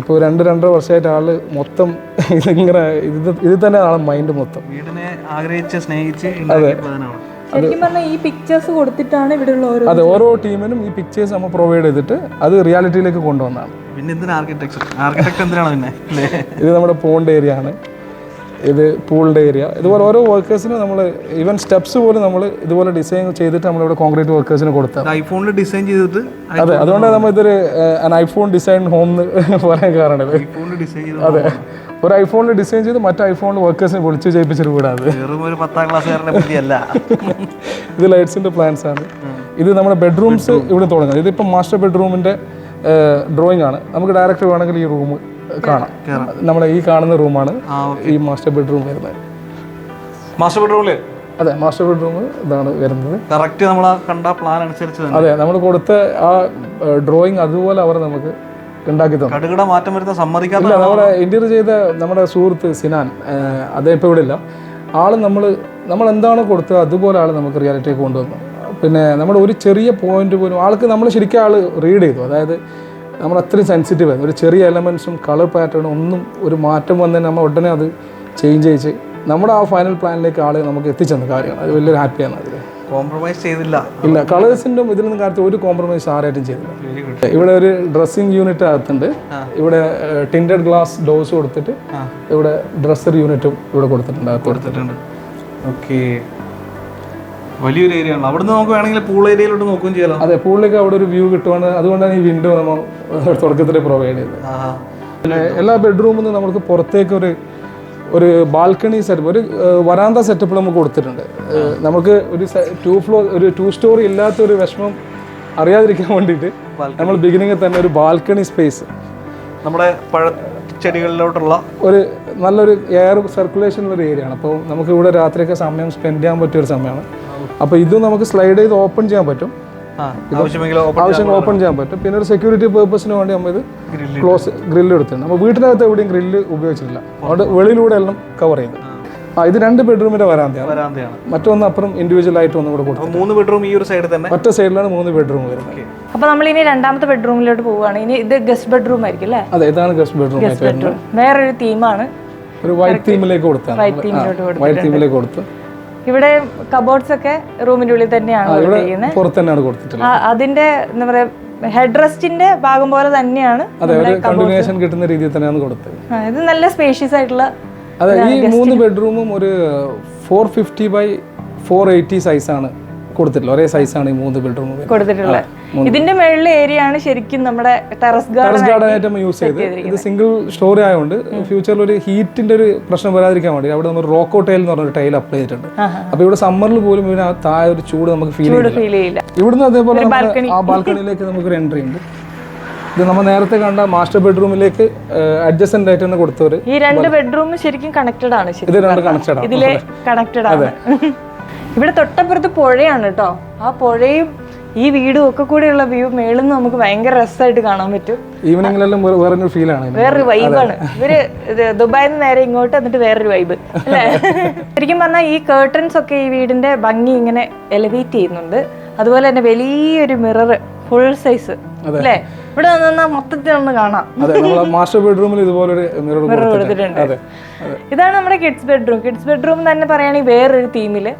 ഇപ്പോൾ 2-2.5 വർഷമായിട്ട് ആള് മൊത്തം ഇതിങ്ങനെ ഇത് തന്നെ ആളെ മൈൻഡ് മൊത്തം. വീടിനെ ആഗ്രഹിച്ച് സ്നേഹിച്ച്. ഈ പിക്ചേഴ്സ് കൊടുത്തിട്ടാണ് ഇവിടെ ഉള്ള അതെ, ഓരോ ടീമിനും ഈ പിക്ചേഴ്സ് നമ്മൾ പ്രൊവൈഡ് ചെയ്തിട്ട് അത് റിയാലിറ്റിയിലേക്ക് കൊണ്ടുവന്നതാണ്. പിന്നെ എന്തിനാ ആർക്കിടെക്ചർ എന്തിനാണ് പിന്നെ? ഇത് നമ്മുടെ പോണ്ട് ഏരിയ ആണ്, ഇത് പൂളിൻ്റെ ഏരിയ. ഇതുപോലെ ഓരോ വർക്കേഴ്സിന് നമ്മൾ ഈവൻ സ്റ്റെപ്സ് പോലും നമ്മൾ ഇതുപോലെ ഡിസൈൻ ചെയ്തിട്ട് നമ്മളിവിടെ കോൺക്രീറ്റ് വർക്കേഴ്സിന് കൊടുത്തത്. ഐഫോണിൽ ഡിസൈൻ ചെയ്തിട്ട്. അതെ, അതുകൊണ്ടാണ് നമ്മൾ ഇതൊരു ഐഫോൺ ഡിസൈൻ ഹോം എന്ന് പറയാൻ കാരണം. അതെ, ഒരു ഐഫോണിൽ ഡിസൈൻ ചെയ്ത് മറ്റേ ഐഫോണിൽ വർക്കേഴ്സിനെ വിളിച്ച് ചെയ്യിപ്പിച്ചൊരു വീടാണ്. ഇത് ലൈറ്റ്സിൻ്റെ പ്ലാൻസ് ആണ്. ഇത് നമ്മുടെ ബെഡ്റൂംസ് ഇവിടെ തുടങ്ങുന്നത്. ഇതിപ്പോൾ മാസ്റ്റർ ബെഡ്റൂമിൻ്റെ ഡ്രോയിങ് ആണ്. നമുക്ക് ഡയറക്റ്റ് വേണമെങ്കിൽ ഈ റൂം കാണാം. നമ്മുടെ ഈ കാണുന്ന റൂമാണ് ഈ മാസ്റ്റർ ബെഡ്റൂം വരുന്നത്. മാസ്റ്റർ ബെഡ്റൂമില് അതെ, മാസ്റ്റർ ബെഡ്റൂം ഇതാണ് വരുന്നത്. കറക്റ്റ് നമ്മൾ കണ്ട പ്ലാൻ അനുസരിച്ച്. അതെ, നമ്മൾ കൊടുത്ത ആ ഡ്രോയിങ് അതുപോലെ അവർ നമുക്ക് ഉണ്ടാക്കി തന്നു. കടുകട മാറ്റം വരുന്ന സമ്മതിക്കാത്ത. നമ്മുടെ ഇന്റീരിയർ ചെയ്ത നമ്മുടെ സുഹൃത്ത് സിനാൻ, അദ്ദേഹം ഇപ്പോൾ ഇവിടെ ഇല്ല. ആള് നമ്മൾ എന്താണോ കൊടുത്തത് അതുപോലെ ആൾ നമുക്ക് റിയാലിറ്റിക്ക് കൊണ്ടുവന്നു. പിന്നെ നമ്മുടെ ഒരു ചെറിയ പോയിന്റ് പോലും ആൾക്ക് നമ്മൾ ശരിക്കും ആൾ റീഡ് ചെയ്തു. അതായത് നമ്മൾ അത്രയും സെൻസിറ്റീവ് ആയിരുന്നു. ഒരു ചെറിയ എലമെൻറ്റ്സും കളർ പാറ്റേണും ഒന്നും ഒരു മാറ്റം വന്നതിന് നമ്മൾ ഉടനെ അത് ചേഞ്ച് ചെയ്ത് നമ്മുടെ ആ ഫൈനൽ പ്ലാനിലേക്ക് ആൾ നമുക്ക് എത്തിച്ചെന്ന കാര്യമാണ്. അത് വലിയൊരു ഹാപ്പിയാണ്. അതിൽ കോംപ്രമൈസ് ചെയ്തില്ല. ഇല്ല, കളേഴ്സിൻ്റെ ഇതിലൊന്നും കാര്യത്തിൽ ഒരു കോംപ്രമൈസ് ആരായിട്ടും ചെയ്തില്ല. ഇവിടെ ഒരു ഡ്രസ്സിങ് യൂണിറ്റ് അകത്തുണ്ട്. ഇവിടെ ടിൻറ്റഡ് ഗ്ലാസ് ഡോസ് കൊടുത്തിട്ട് ഇവിടെ ഡ്രസ്സർ യൂണിറ്റും ഇവിടെ കൊടുത്തിട്ടുണ്ട്. ഓക്കെ, വലിയൊരു ഏരിയ ആണ്. അവിടെ നിന്ന് നമുക്ക് വേണമെങ്കിൽ പൂൾ ഏരിയയിലോട്ട് നോക്കുകയും ചെയ്യാലോ. അതെ, പൂളിലേക്ക് അവിടെ ഒരു വ്യൂ കിട്ടുവാണ്. അതുകൊണ്ടാണ് ഈ വിൻഡോ നമ്മൾ തുടക്കത്തിൽ പ്രൊവൈഡ് ചെയ്തത്. പിന്നെ എല്ലാ ബെഡ്റൂമിൽ നിന്ന് നമുക്ക് പുറത്തേക്ക് ഒരു ബാൽക്കണി സെറ്റപ്പ്, ഒരു വരാന്ത സെറ്റപ്പ് നമുക്ക് കൊടുത്തിട്ടുണ്ട്. നമുക്ക് ഒരു 2 സ്റ്റോറി ഇല്ലാത്ത ഒരു വിഷമം അറിയാതിരിക്കാൻ വേണ്ടിയിട്ട് നമ്മൾ ബിഗിനിങ്ങിൽ തന്നെ ഒരു ബാൽക്കണി സ്പേസ്, നമ്മുടെ പഴച്ചെടികളിലോട്ടുള്ള ഒരു നല്ലൊരു എയർ സർക്കുലേഷൻ ഒരു ഏരിയ ആണ്. അപ്പോൾ നമുക്ക് ഇവിടെ രാത്രിയൊക്കെ സമയം സ്പെൻഡ് ചെയ്യാൻ പറ്റിയ ഒരു സമയമാണ്. അപ്പോൾ ഇതും നമുക്ക് സ്ലൈഡ് ചെയ്ത് ഓപ്പൺ ചെയ്യാൻ പറ്റും. ആവശ്യമെങ്കിൽ ഓപ്പൺ ചെയ്യാൻ പറ്റും. പിന്നെ ഒരു സെക്യൂരിറ്റി പേർപ്പസിന് വേണ്ടി നമ്മൾ ഇത് ക്ലോസ് ഗ്രില്ല് എടുത്തിട്ടുണ്ട്. നമ്മൾ വീട്ടിനകത്ത് എവിടെയും ഗ്രില്ല് ഉപയോഗിച്ചിട്ടില്ല. അതുകൊണ്ട് വെളിയിലൂടെ എല്ലാം കവർ ചെയ്തു. ഇത് 2 ബെഡ്റൂമിന്റെ വരാന്തയാണ്. മറ്റൊന്ന് അപ്പുറം ഇൻഡിവിജ്വൽ ആയിട്ട് ഒന്നും കൂടെ കൊടുത്തു. 3 ബെഡ്റൂം ഈ ഒരു സൈഡിൽ തന്നെ, ഒറ്റ സൈഡിലാണ് 3 ബെഡ്റൂം വരുന്നത്. അപ്പോൾ നമ്മൾ ഇനി രണ്ടാമത്തെ ബെഡ്റൂമിലോട്ട് പോവുകയാണ്. ഇനി ഇത് ഗസ്റ്റ് ബെഡ്റൂം ആയിരിക്കും അല്ലേ? അതെ, ഇതാണ് ഗസ്റ്റ് ബെഡ്റൂം ആയിട്ട് വരുന്നത്. വേറൊരു തീമാണ്. ഒരു വൈറ്റ് തീമിലേക്ക് കൊടുത്താണ്. വൈറ്റ് തീമിലേക്ക് കൊടുത്തു. ഇവിടെ കബോർഡ്സ് ഒക്കെ റൂമിന്റെ ഉള്ളിൽ തന്നെയാണ് കൊടുത്തിരിക്കുന്നത്. പുറത്ത് തന്നെയാണ് കൊടുത്തിട്ടുള്ളത്. അതിന്റെ എന്താ പറയാ ഹെഡ് റെസ്റ്റിന്റെ ഭാഗം പോലെ തന്നെയാണ്. അതെ, ഒരു കണ്ടിന്യൂഷൻ കിട്ടുന്ന രീതിയിൽ തന്നെയാണ് കൊടുത്തത്. ഇത് നല്ല സ്പേഷ്യസ് ആയിട്ടുള്ള. അതെ, ഈ 3 ബെഡ്റൂമും ഒരു 450 by 480 സൈസാണ് കൊടുത്തിട്ടുള്ളത്. ഒരേ സൈസാണ് ഈ 3 ബെഡ്റൂം കൊടുത്തിട്ടുള്ളത്. ഇതിന്റെ മേളിലെ ഏരിയ ആണ് ശരിക്കും നമ്മുടെ ടെറസ് ഗാർഡൻ ആയിട്ട് നമ്മൾ യൂസ് ചെയ്ത്. ഇത് സിംഗിൾ സ്റ്റോറി ആയതുകൊണ്ട് ഫ്യൂച്ചറിൽ ഒരു ഹീറ്റിന്റെ ഒരു പ്രശ്നം വരാതിരിക്കാൻ വേണ്ടി അവിടെ നമ്മൾ റോക്കോ ടൈൽ എന്ന് പറഞ്ഞൊരു ടൈൽ അപ്ലൈ ചെയ്തിട്ടുണ്ട്. അപ്പൊ ഇവിടെ സമ്മറിൽ പോലും ഇതിന് താഴെ ഒരു ചൂട് നമുക്ക് ഫീൽ ചെയ്യില്ല. ഇവിടുന്ന് അതേപോലെ ആ ബാൽക്കണിയിലേക്ക് നമുക്കൊരു എൻട്രി ഉണ്ട്. ഇത് നമ്മൾ നേരത്തെ കണ്ട മാസ്റ്റർ ബെഡ്റൂമിലേക്ക് അഡ്ജസ്റ്റന്റ് ആയിട്ട് തന്നെ കൊടുത്തവര്. ഈ 2 ബെഡ്റൂം ശരിക്കും കണക്റ്റഡ് ആണ്. ഇത് 2 കണക്റ്റഡ് ആണ്. ഇതിലെ കണക്റ്റഡ് ആണ്. ഇവിടെ തൊട്ടപ്പുറത്ത് പുഴയാണ് കേട്ടോ. ആ പുഴയും ഈ വീടും ഒക്കെ കൂടെയുള്ള വ്യൂ മേളിൽ നിന്ന് നമുക്ക് ഭയങ്കര രസമായിട്ട് കാണാൻ പറ്റും. ഈവനിങ്ങിലെല്ലാം വേറൊരു ഫീലാണ്, വേറൊരു വൈബാണ്. ഇവര് ദുബായിൽ നിന്ന് നേരെ ഇങ്ങോട്ട് എന്നിട്ട് വേറൊരു വൈബ് അല്ലേ. ശരിക്കും പറഞ്ഞാൽ ഈ കേർട്ടൻസ് ഒക്കെ ഈ വീടിന്റെ ഭംഗി ഇങ്ങനെ എലിവേറ്റ് ചെയ്യുന്നുണ്ട്. അതുപോലെ തന്നെ വലിയൊരു മിറർ ഫുൾ സൈസ് അല്ലേ, ഇവിടെ നിന്ന് മൊത്തത്തിൽ ഒന്ന് കാണാം. മാസ്റ്റർ ബെഡ്റൂമിൽ ഇതുപോലെ ഒരു മിറർ കൊടുത്തിട്ടുണ്ട്. ഇതാണ് നമ്മുടെ കിഡ്സ് ബെഡ്റൂം. കിഡ്സ് ബെഡ്റൂം തന്നെ പറയുകയാണെങ്കിൽ വേറൊരു തീമില്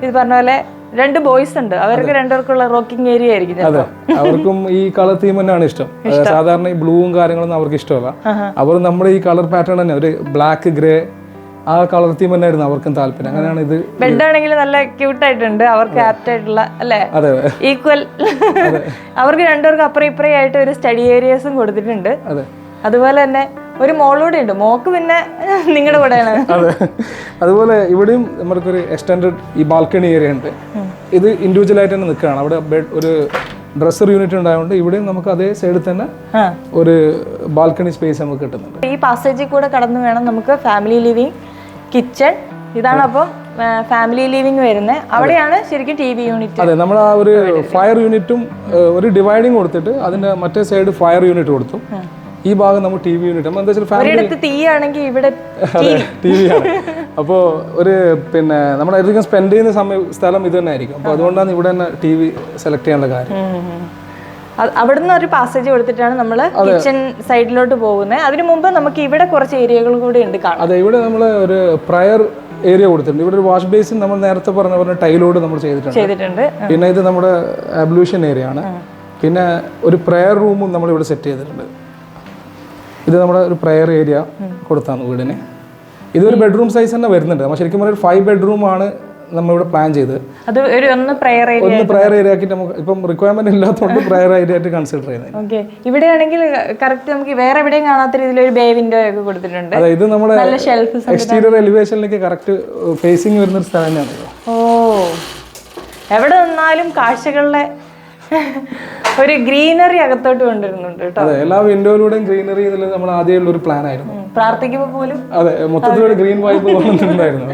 ഇത് പറഞ്ഞ പോലെ 2 ബോയ്സ് ഉണ്ട്. അവർക്ക് 2 പേർക്കുള്ള റോക്കിംഗ് ഏരിയ ആയിരിക്കും. അതെ, അവർക്കും ഈ കളർ തീം തന്നെയാണ് ഇഷ്ടം. സാധാരണ ഈ ബ്ലൂവും കാര്യങ്ങളൊന്നും അവർക്ക് ഇഷ്ടമല്ല. അവർ നമ്മുടെ ഈ കളർ പാറ്റേൺ തന്നെ ഒരു ബ്ലാക്ക് ഗ്രേ ആ കളർ തീം തന്നെയായിരുന്നു അവർക്കും താല്പര്യം. അങ്ങനെയാണ് ഇത്. ബെഡ് ആണെങ്കിൽ നല്ല ക്യൂട്ട് ആയിട്ടുണ്ട്. അവർക്ക് ആപ്റ്റ് ആയിട്ടുള്ള അല്ലേ, ഈക്വൽ. അവർക്ക് 2 പേർക്ക് അപ്പുറം ഇപ്പുറം ആയിട്ട് ഒരു സ്റ്റഡി ഏരിയസും കൊടുത്തിട്ടുണ്ട്. അതുപോലെ തന്നെ ഒരു മോളൂടെ ഉണ്ട്. മോക്ക് പിന്നെ നിങ്ങളുടെ കൂടെയാണ്. അതെ, അതുപോലെ ഇവിടെയും നമുക്കൊരു എക്സ്റ്റൻഡഡ് ഈ ബാൽക്കണി ഏരിയ ഉണ്ട്. ഇത് ഇൻഡിവിജ്വൽ ആയിട്ട് തന്നെ നിൽക്കുകയാണ്. അവിടെ ബെഡ് ഒരു ഡ്രസ്സർ യൂണിറ്റ് ഉണ്ടായതുകൊണ്ട് ഇവിടെയും നമുക്ക് അതേ സൈഡിൽ തന്നെ ഒരു ബാൽക്കണി സ്പേസ് നമുക്ക് കിട്ടുന്നുണ്ട്. ഈ പാസേജിൽ കൂടെ കടന്നു വേണം നമുക്ക് ഫാമിലി ലിവിംഗ്, കിച്ചൺ. ഇതാണ് അപ്പം ഫാമിലി ലിവിംഗ് വരുന്നത്. അവിടെയാണ് ശരിക്കും TV യൂണിറ്റ്. അതെ, നമ്മൾ ആ ഒരു ഫയർ യൂണിറ്റും ഒരു ഡിവൈഡിങ് കൊടുത്തിട്ട് അതിന്റെ മറ്റേ സൈഡ് ഫയർ യൂണിറ്റ് കൊടുത്തു. ഈ ഭാഗം നമ്മൾ TV യൂണിറ്റ്. നമ്മൾ എന്താ വെച്ചാൽ ഫാമിലി തീയാണെങ്കിൽ ഇവിടെ TV ആണ്. അപ്പോൾ ഒരു പിന്നെ നമ്മൾ അധികം സ്പെൻഡ് ചെയ്യുന്ന സ്ഥലം ഇത് തന്നെ ആയിരിക്കും. അപ്പോൾ അതുകൊണ്ടാണ് ഇവിടെ തന്നെ TV സെലക്ട് ചെയ്യാനുള്ള കാര്യം. അവിടുന്ന് ഒരു പാസേജ് കൊടുത്തിട്ടാണ് നമ്മൾ കിച്ചൺ സൈഡിലോട്ട് പോകുന്നത്. അതിനു മുമ്പ് നമുക്ക് ഇവിടെ കുറച്ച് ഏരിയകൾ കൂടി ഉണ്ട് കാണാം. അതെ, ഇവിടെ നമ്മൾ ഒരു പ്രയർ ഏരിയ കൊടുത്തിട്ടുണ്ട്. ഇവിടെ ഒരു വാഷ് ബേസിൻ നമ്മൾ നേരത്തെ പറഞ്ഞ ടൈലോട് നമ്മൾ ചെയ്തിട്ടുണ്ട്. പിന്നെ ഇത് നമ്മുടെ അബ്ലൂഷൻ ഏരിയ ആണ്. പിന്നെ ഒരു പ്രയർ റൂമും നമ്മൾ ഇവിടെ സെറ്റ് ചെയ്തിട്ടുണ്ട്. ഇത് നമ്മുടെ ഒരു പ്രയർ ഏരിയ കൊടുത്താണ് വീടിന്. ഇതൊരു ബെഡ്റൂം സൈസ് തന്നെ വരുന്നുണ്ട്. നമ്മൾ ശരിക്കും പറഞ്ഞാൽ 5 ബെഡ്റൂം ആണ് നമ്മളിവിടെ പ്ലാൻ ചെയ്ത്. അത് ഒന്ന് പ്രയർ ഏരിയ ആക്കിയിട്ട് നമുക്ക് ഇപ്പം റിക്വയർമെന്റ് ഇല്ലാത്തതുകൊണ്ട് പ്രയർ ഏരിയ ആയിട്ട് കൺസിഡർ ചെയ്യുന്നത്. ഇവിടെയാണെങ്കിൽ കറക്റ്റ് നമുക്ക് വേറെ എവിടെയും കാണാത്ത രീതിയിൽ ഒരു ബേ വിൻഡോ ഒക്കെ കൊടുത്തിട്ടുണ്ട്. അതെ, ഇത് നമ്മുടെ എക്സ്റ്റീരിയർ എലിവേഷനിലേക്ക് കറക്റ്റ് ഫേസിങ് വരുന്ന ഒരു സ്ഥലം തന്നെയാണ്. ഓ, എവിടെ നിന്നാലും കാഴ്ചകളുടെ ഒരു ഗ്രീനറി അകത്തോട്ട് കൊണ്ടുവരുന്നുണ്ട് കേട്ടോ. അതെ, എല്ലാ വിൻഡോയിലൂടെയും ഗ്രീനറി നമ്മൾ ആദ്യമുള്ള ഒരു പ്ലാൻ ആയിരുന്നു. പ്രാർത്ഥിക്കുമ്പോൾ പോലും അതെ, മൊത്തത്തിലൊരു ഗ്രീൻ വൈബ് ഉണ്ടായിരുന്നു.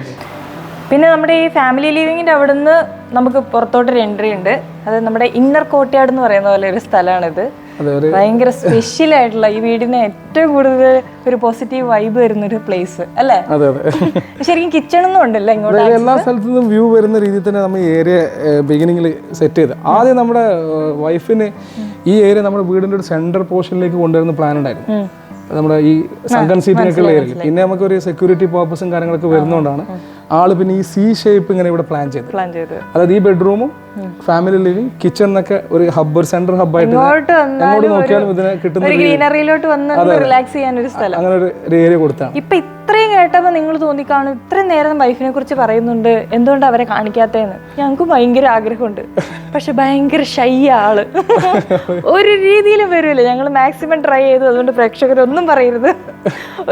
പിന്നെ നമ്മുടെ ഈ ഫാമിലി ലിവിങ്ങിന്റെ അവിടുന്ന് നമുക്ക് പുറത്തോട്ടൊരു എൻട്രി ഉണ്ട്. അത് നമ്മുടെ ഇന്നർ കോർട്ട്യാർഡ് എന്ന് പറയുന്ന പോലെ ഒരു സ്ഥലമാണിത്. ഭയങ്കര സ്പെഷ്യൽ ആയിട്ടുള്ള ഈ വീടിന് ഏറ്റവും കൂടുതൽ ഒരു പോസിറ്റീവ് വൈബ് വരുന്ന ഒരു പ്ലേസ് അല്ലേ. ശരിക്കും കിച്ചൺ ഒന്നും ഉണ്ടല്ലോ ഇങ്ങോട്ട്. എല്ലാ സ്ഥലത്തു നിന്നും വ്യൂ വരുന്ന രീതിയിൽ തന്നെ നമ്മൾ ഈ ഏരിയ ബിഗിനിങ്ങിൽ സെറ്റ് ചെയ്ത് ആദ്യം നമ്മുടെ വൈഫിന് ഈ ഏരിയ നമ്മുടെ വീടിന്റെ ഒരു സെൻട്രൽ പോർഷനിലേക്ക് കൊണ്ടുവരുന്ന പ്ലാൻ ഉണ്ടായിരുന്നു. നമ്മുടെ ഈ സങ്കൻ സീറ്റിനൊക്കെ ഉള്ള ഏരിയ. പിന്നെ നമുക്ക് ഒരു സെക്യൂരിറ്റി പർപ്പസും കാര്യങ്ങളൊക്കെ വരുന്നതുകൊണ്ടാണ് ആള് പിന്നെ ഈ C ഷേപ്പ് ഇങ്ങനെ ഇവിടെ പ്ലാൻ ചെയ്ത്. അതായത് ഈ ബെഡ്റൂമും ഫാമിലി ലിവിംഗ് കിച്ചൺ എന്നൊക്കെ ഒരു ഹബ്ബ്, ഒരു സെൻട്രൽ ഹബ്ബായിട്ട് എങ്ങോട്ട് നോക്കിയാലും ഇതിനെ കിട്ടുന്ന ഗ്രീനറിയിലോട്ട് വന്ന് റിലാക്സ് ചെയ്യാൻ ഒരു സ്ഥലം, അങ്ങനെ ഒരു ഏരിയ കൊടുത്താണ്. ഇപ്പൊ ഇത്രയും കേട്ടപ്പോ നിങ്ങൾ തോന്നിക്കാണും ഇത്രയും നേരം വൈഫിനെ കുറിച്ച് പറയുന്നുണ്ട്, എന്തുകൊണ്ട് അവരെ കാണിക്കാത്തേന്ന്. ഞങ്ങൾക്ക് ഭയങ്കര ആഗ്രഹമുണ്ട്, പക്ഷെ ഭയങ്കര ഷൈ ആള്, ഒരു രീതിയിലും വരില്ല. ഞങ്ങൾ മാക്സിമം ട്രൈ ചെയ്തു. അതുകൊണ്ട് പ്രേക്ഷകരൊന്നും പറയരുത്,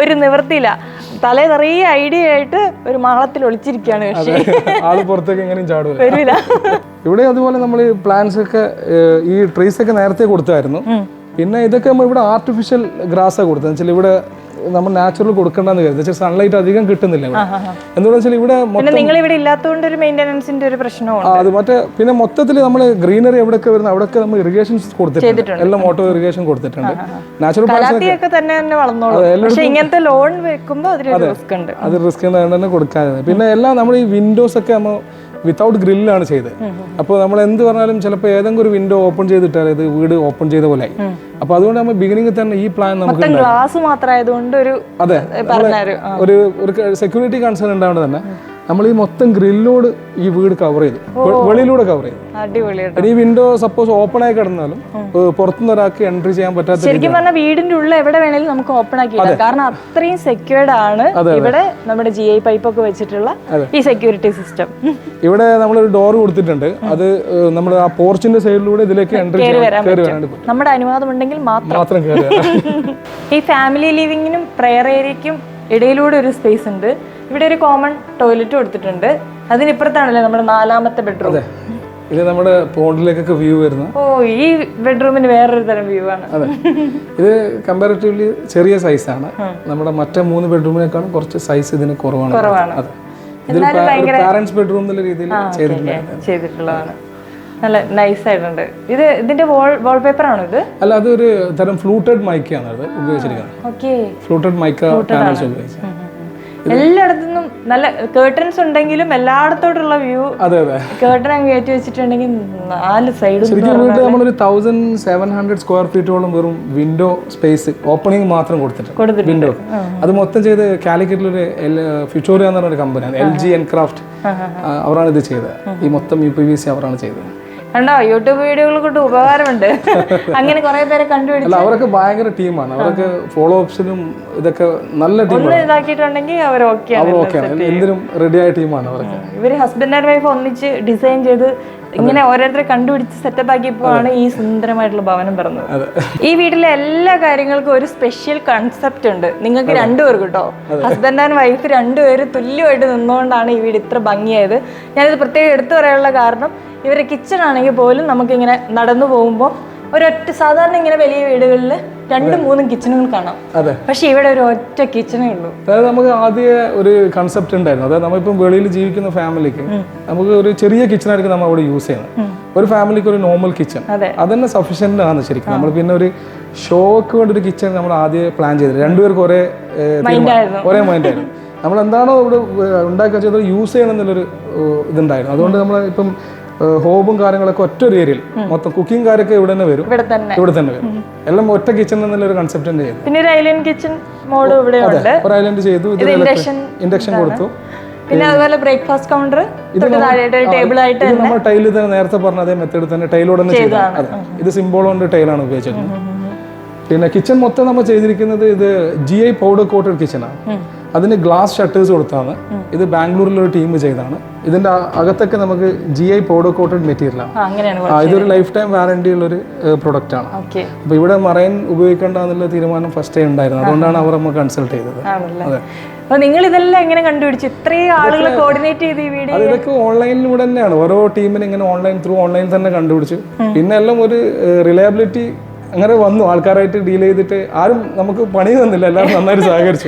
ഒരു നിവൃത്തിയില്ല. തലേ നിറയെ ഐഡിയ ആയിട്ട് ഒരു മാളത്തിൽ ഒളിച്ചിരിക്കുകയാണ്. പക്ഷേ ആള് പുറത്തേക്ക് എങ്ങനെയും ചാടും വരില്ല. ഇവിടെ അതുപോലെ നമ്മൾ പ്ലാന്റ്സ് ഒക്കെ ഈ ട്രീസ് ഒക്കെ നേരത്തെ കൊടുത്തായിരുന്നു. പിന്നെ ഇതൊക്കെ നമ്മൾ ഇവിടെ ആർട്ടിഫിഷ്യൽ ഗ്രാസ് കൊടുത്തത് വെച്ചാൽ ഇവിടെ നമ്മൾ നാച്ചുറൽ കൊടുക്കണ്ടെന്ന് കരുതി. സൺലൈറ്റ് അധികം കിട്ടുന്നില്ല എന്താണെന്ന് വെച്ചാൽ ഇവിടെ നിങ്ങൾ ഇവിടെ ഇല്ലാത്തതുകൊണ്ട് ഒരു മെയിൻ്റെനൻസിന്റെ ഒരു പ്രശ്നമാണ്. അത് മറ്റേ പിന്നെ മൊത്തത്തിൽ നമ്മൾ ഗ്രീനറി എവിടെയൊക്കെ വരുന്ന അവിടെയൊക്കെ നമ്മൾ ഇറിഗേഷൻ കൊടുത്തിട്ടുണ്ട്, എല്ലാം ഓട്ടോ ഇറിഗേഷൻ കൊടുത്തിട്ടുണ്ട്. നാച്ചുറൽ ഇങ്ങനത്തെ ലോൺ വെക്കുമ്പോൾ അത് റിസ്ക് തന്നെ കൊടുക്കാതെ. പിന്നെ എല്ലാം നമ്മൾ ഈ വിൻഡോസ് ഒക്കെ നമ്മൾ വിത്തൗട്ട് ഗ്രില്ലാണ് ചെയ്തത്. അപ്പോൾ നമ്മൾ എന്ത് പറഞ്ഞാലും ചിലപ്പോൾ ഏതെങ്കിലും ഒരു വിൻഡോ ഓപ്പൺ ചെയ്തിട്ടാൽ ഇത് വീട് ഓപ്പൺ ചെയ്ത പോലെ ആയി. അപ്പൊ അതുകൊണ്ട് നമ്മൾ ബിഗിനിങ്ങിൽ തന്നെ ഈ പ്ലാൻ നമുക്ക് ഗ്ലാസ് മാത്രമായതുകൊണ്ട് ഒരു അതെ ഒരു സെക്യൂരിറ്റി കൺസേൺ ഉണ്ടാവുന്നത് തന്നെ നമ്മൾ ഈ മൊത്തം ഗ്രില്ലോട് ഈ വീട് കവർ ചെയ്തു, വെളിയിലൂടെ കവർ ചെയ്തു. അടിപൊളിയായിട്ട്. ഈ വിൻഡോ സപ്പോസ് ഓപ്പൺ ആയി കിടന്നാലും പുറത്തുനിന്ന് ഒരാൾക്ക് എൻട്രി ചെയ്യാൻ പറ്റാത്ത, ശരിക്കും പറഞ്ഞാൽ വീടിന്റെ ഉള്ളിൽ എവിടെ വേണേലും നമുക്ക് ഓപ്പൺ ആക്കിയിടാം. കാരണം അത്രയും സെക്യൂർഡ് ആണ് ഇവിടെ നമ്മുടെ GI പൈപ്പ് ഒക്കെ വെച്ചിട്ടുള്ള ഈ സെക്യൂരിറ്റി സിസ്റ്റം. ഇവിടെ നമ്മളൊരു ഡോർ കൊടുത്തിട്ടുണ്ട്, അത് നമ്മൾ ആ പോർച്ചിന്റെ സൈഡിലൂടെ ഇതിലേക്ക് എൻട്രി കയറി വരാൻ നമ്മുടെ അനുവാദം ഉണ്ടെങ്കിൽ മാത്രം കയറി വരാം. ഈ ഫാമിലി ലിവിങ്ങിനും പ്രെയർ ഏരിയയ്ക്കും ഇടയിലൂടെ ഒരു സ്പേസ് ഉണ്ട്. ഇവിടെ ഒരു കോമൺ ടോയ്ലറ്റ് കൊടുത്തിട്ടുണ്ട്. അതിനിപ്പുറത്താണല്ലേ നമ്മുടെ 4ാമത്തെ ബെഡ്റൂം. ഇത് നമ്മുടെ പോണ്ടിലേക്കൊക്കെ വ്യൂ വരുന്ന. ഓ, ഈ ബെഡ്റൂമിന് വേറൊരു തരം വ്യൂ ആണ്. അതെ, ഇത് കമ്പാരിറ്റീവ്ലി ചെറിയ സൈസാണ്. നമ്മുടെ മറ്റേ 3 ബെഡ്റൂമിനേക്കാളും കുറച്ച് സൈസ് ഇതിന് കുറവാണ്. അതെ, ഇതൊരു പാരന്റ്സ് ബെഡ്റൂം എന്നുള്ള രീതിയിൽ ചെയ്തിട്ടുള്ളതാണ്. നല്ല നൈസ് ആയിട്ടുണ്ട്. ഇതിന്റെ വാൾപേപ്പർ ആണോ ഇത്? അല്ല, അതൊരു തരം ഫ്ലൂട്ടഡ് മൈക്കാണ് അത് ഉപയോഗിച്ചിരിക്കുന്നത്. ഫ്ലൂട്ടഡ് മൈക്ക പാനൽസ് ഉപയോഗിച്ച് എല്ലായിടത്തും നല്ല കേർട്ടൻസ് ഉണ്ടെങ്കിലും എല്ലായിടത്തോട്ടുള്ള വ്യൂ. അതെ അതെ, കേർട്ടൻ അങ്ങ് കയറ്റി വെച്ചിട്ടുണ്ടെങ്കിൽ 4 സൈഡും. ശരിക്കും വീട്ടിൽ നമ്മളൊരു 1700 സ്ക്വയർ ഫീറ്റോളം വെറും വിൻഡോ സ്പേസ് ഓപ്പണിംഗ് മാത്രം കൊടുത്തിട്ടുണ്ട്. വിൻഡോ അത് മൊത്തം ചെയ്ത് കാലിക്കറ്റിലൊരു ഫ്യൂച്ചോറിയ എന്ന് പറഞ്ഞൊരു കമ്പനിയാണ്, LG Encraft, അവരാണ് ഇത് ചെയ്തത്. ഈ മൊത്തം UPVC അവരാണ് ചെയ്തത്. കണ്ടോ, യൂട്യൂബ് വീഡിയോകൾ കൊണ്ട് ഉപകാരമുണ്ട്. അങ്ങനെ കുറെ പേരെ കണ്ടുപിടിച്ചു. അവരൊക്കെ ഭയങ്കര ടീമാണ്, അവർക്ക് ഫോളോ അപ്സിനും ഇതൊക്കെ നല്ല ടീമാണ്. ഇതാക്കിയിട്ടുണ്ടെങ്കിൽ അവർ ഓക്കെ, എന്തിനും റെഡിയായ ടീമാണ് അവർക്ക്. ഇവര് ഹസ്ബൻഡ് ആൻഡ് വൈഫ് ഒന്നിച്ച് ഡിസൈൻ ചെയ്ത് ഇങ്ങനെ ഓരോരുത്തരെ കണ്ടുപിടിച്ച് സെറ്റപ്പ് ആക്കിയപ്പോഴാണ് ഈ സുന്ദരമായിട്ടുള്ള ഭവനം പറഞ്ഞത്. ഈ വീട്ടിലെ എല്ലാ കാര്യങ്ങൾക്കും ഒരു സ്പെഷ്യൽ കൺസെപ്റ്റ് ഉണ്ട്. നിങ്ങൾക്ക് രണ്ടുപേർക്ക് കേട്ടോ, ഹസ്ബൻഡ് ആൻഡ് വൈഫ് രണ്ടുപേരും തുല്യമായിട്ട് നിന്നുകൊണ്ടാണ് ഈ വീട് ഇത്ര ഭംഗിയായത്. ഞാനിത് പ്രത്യേകം എടുത്തു പറയാനുള്ള കാരണം, ഇവരുടെ കിച്ചൺ ആണെങ്കിൽ പോലും നമുക്കിങ്ങനെ നടന്നു പോകുമ്പോൾ ഒരൊറ്റ, സാധാരണ ഇങ്ങനെ വലിയ വീടുകളിൽ 2-3 കിച്ചണുകൾ കാണാം. പക്ഷെ ഇവിടെ ഒരു ഒറ്റ കിച്ചണേ ഉള്ളൂ. അതായത് നമുക്ക് ആദ്യ ഒരു കൺസെപ്റ്റ് ഉണ്ടായിരുന്നു, അതായത് നമ്മളിപ്പം വെളിയിൽ ജീവിക്കുന്ന ഫാമിലിക്ക് നമുക്ക് ഒരു ചെറിയ കിച്ചണായിരിക്കും നമ്മൾ അവിടെ യൂസ് ചെയ്യുന്നത്. ഒരു ഫാമിലിക്ക് ഒരു നോർമൽ കിച്ചൺ അതന്നെ സഫീഷ്യന്റ് ആണ് ശരിക്കും. നമ്മൾ പിന്നെ ഒരു ഷോക്ക് വേണ്ടി ഒരു കിച്ചൺ നമ്മൾ ആദ്യം പ്ലാൻ ചെയ്തത്. രണ്ടുപേർക്കും ഒരേ മൈൻഡായിരുന്നു. നമ്മൾ എന്താണോ ഇവിടെ ഉണ്ടാക്കി വെച്ചത് യൂസ് ചെയ്യണം എന്നുള്ളൊരു ഇതുണ്ടായിരുന്നു. അതുകൊണ്ട് നമ്മൾ ഇപ്പം ഹോബും കാര്യങ്ങളൊക്കെ ഒറ്റ ഒരു ഏരിയയിൽ മൊത്തം കുക്കിംഗ് കാര്യമൊക്കെ ഇവിടെ തന്നെ വരും. എല്ലാം ഒറ്റ കിച്ചൺ എന്നുള്ളൊരു കൺസെപ്റ്റ് തന്നെ ചെയ്തു. പിന്നെ ഒരു ഐലൻഡ് കിച്ചൺ മോഡ് ഇവിടെ ഉണ്ട്. ഒരു ഐലൻഡ് ചെയ്തു, ഇൻഡക്ഷൻ കൊടുത്തു. പിന്നെ അതുപോലെ ബ്രേക്ക്ഫാസ്റ്റ് കൗണ്ടർ ടേബിൾ ആയിട്ട് നമ്മൾ ടൈല് തന്നെ നേരത്തെ പറഞ്ഞ അതേ മെത്തേഡ് തന്നെ ടൈലോടെ തന്നെ ചെയ്തതാണ്. ഇത് സിംബോൾ കൊണ്ട് ടൈലാണ് ഉപയോഗിച്ചിരുന്നത്. പിന്നെ കിച്ചൺ മൊത്തം നമ്മൾ ചെയ്തിരിക്കുന്നത് ഇത് GI പൗഡർ കോട്ടഡ് കിച്ചണാണ്. അതിന് ഗ്ലാസ് ഷട്ടേഴ്സ് കൊടുത്താണ്. ഇത് ബാംഗ്ലൂരിലൊരു ടീം ചെയ്താണ്. ഇതിന്റെ അകത്തൊക്കെ നമുക്ക് GI പൗഡർ കോട്ടഡ് മെറ്റീരിയലാണ്. ഇതൊരു ലൈഫ് ടൈം വാറന്റി ഉള്ളൊരു പ്രൊഡക്റ്റ് ആണ്. അപ്പൊ ഇവിടെ മറൈൻ ഉപയോഗിക്കേണ്ട എന്നുള്ള തീരുമാനം ഫസ്റ്റ് ഉണ്ടായിരുന്നു. അതുകൊണ്ടാണ് അവർ നമ്മൾ കൺസൾട്ട് ചെയ്തത്. നിങ്ങൾ ഇതെല്ലാം എങ്ങനെ കണ്ടുപിടിച്ചു? ഇത്രയും ആളുകൾ കോർഡിനേറ്റ് ചെയ്ത് ഈ വീഡിയോ? ഇതൊക്കെ ഓൺലൈനിലൂടെ തന്നെയാണ്. ഓരോ ടീമിനെ ഇങ്ങനെ ഓൺലൈൻ തന്നെ കണ്ടുപിടിച്ചു. പിന്നെ എല്ലാം ഒരു റിലയബിലിറ്റി അങ്ങനെ വന്നു. ആൾക്കാരായിട്ട് ഡീൽ ചെയ്തിട്ട് ആരും നമുക്ക് പണി തന്നില്ല, എല്ലാവരും നന്നായിട്ട് സഹകരിച്ചു.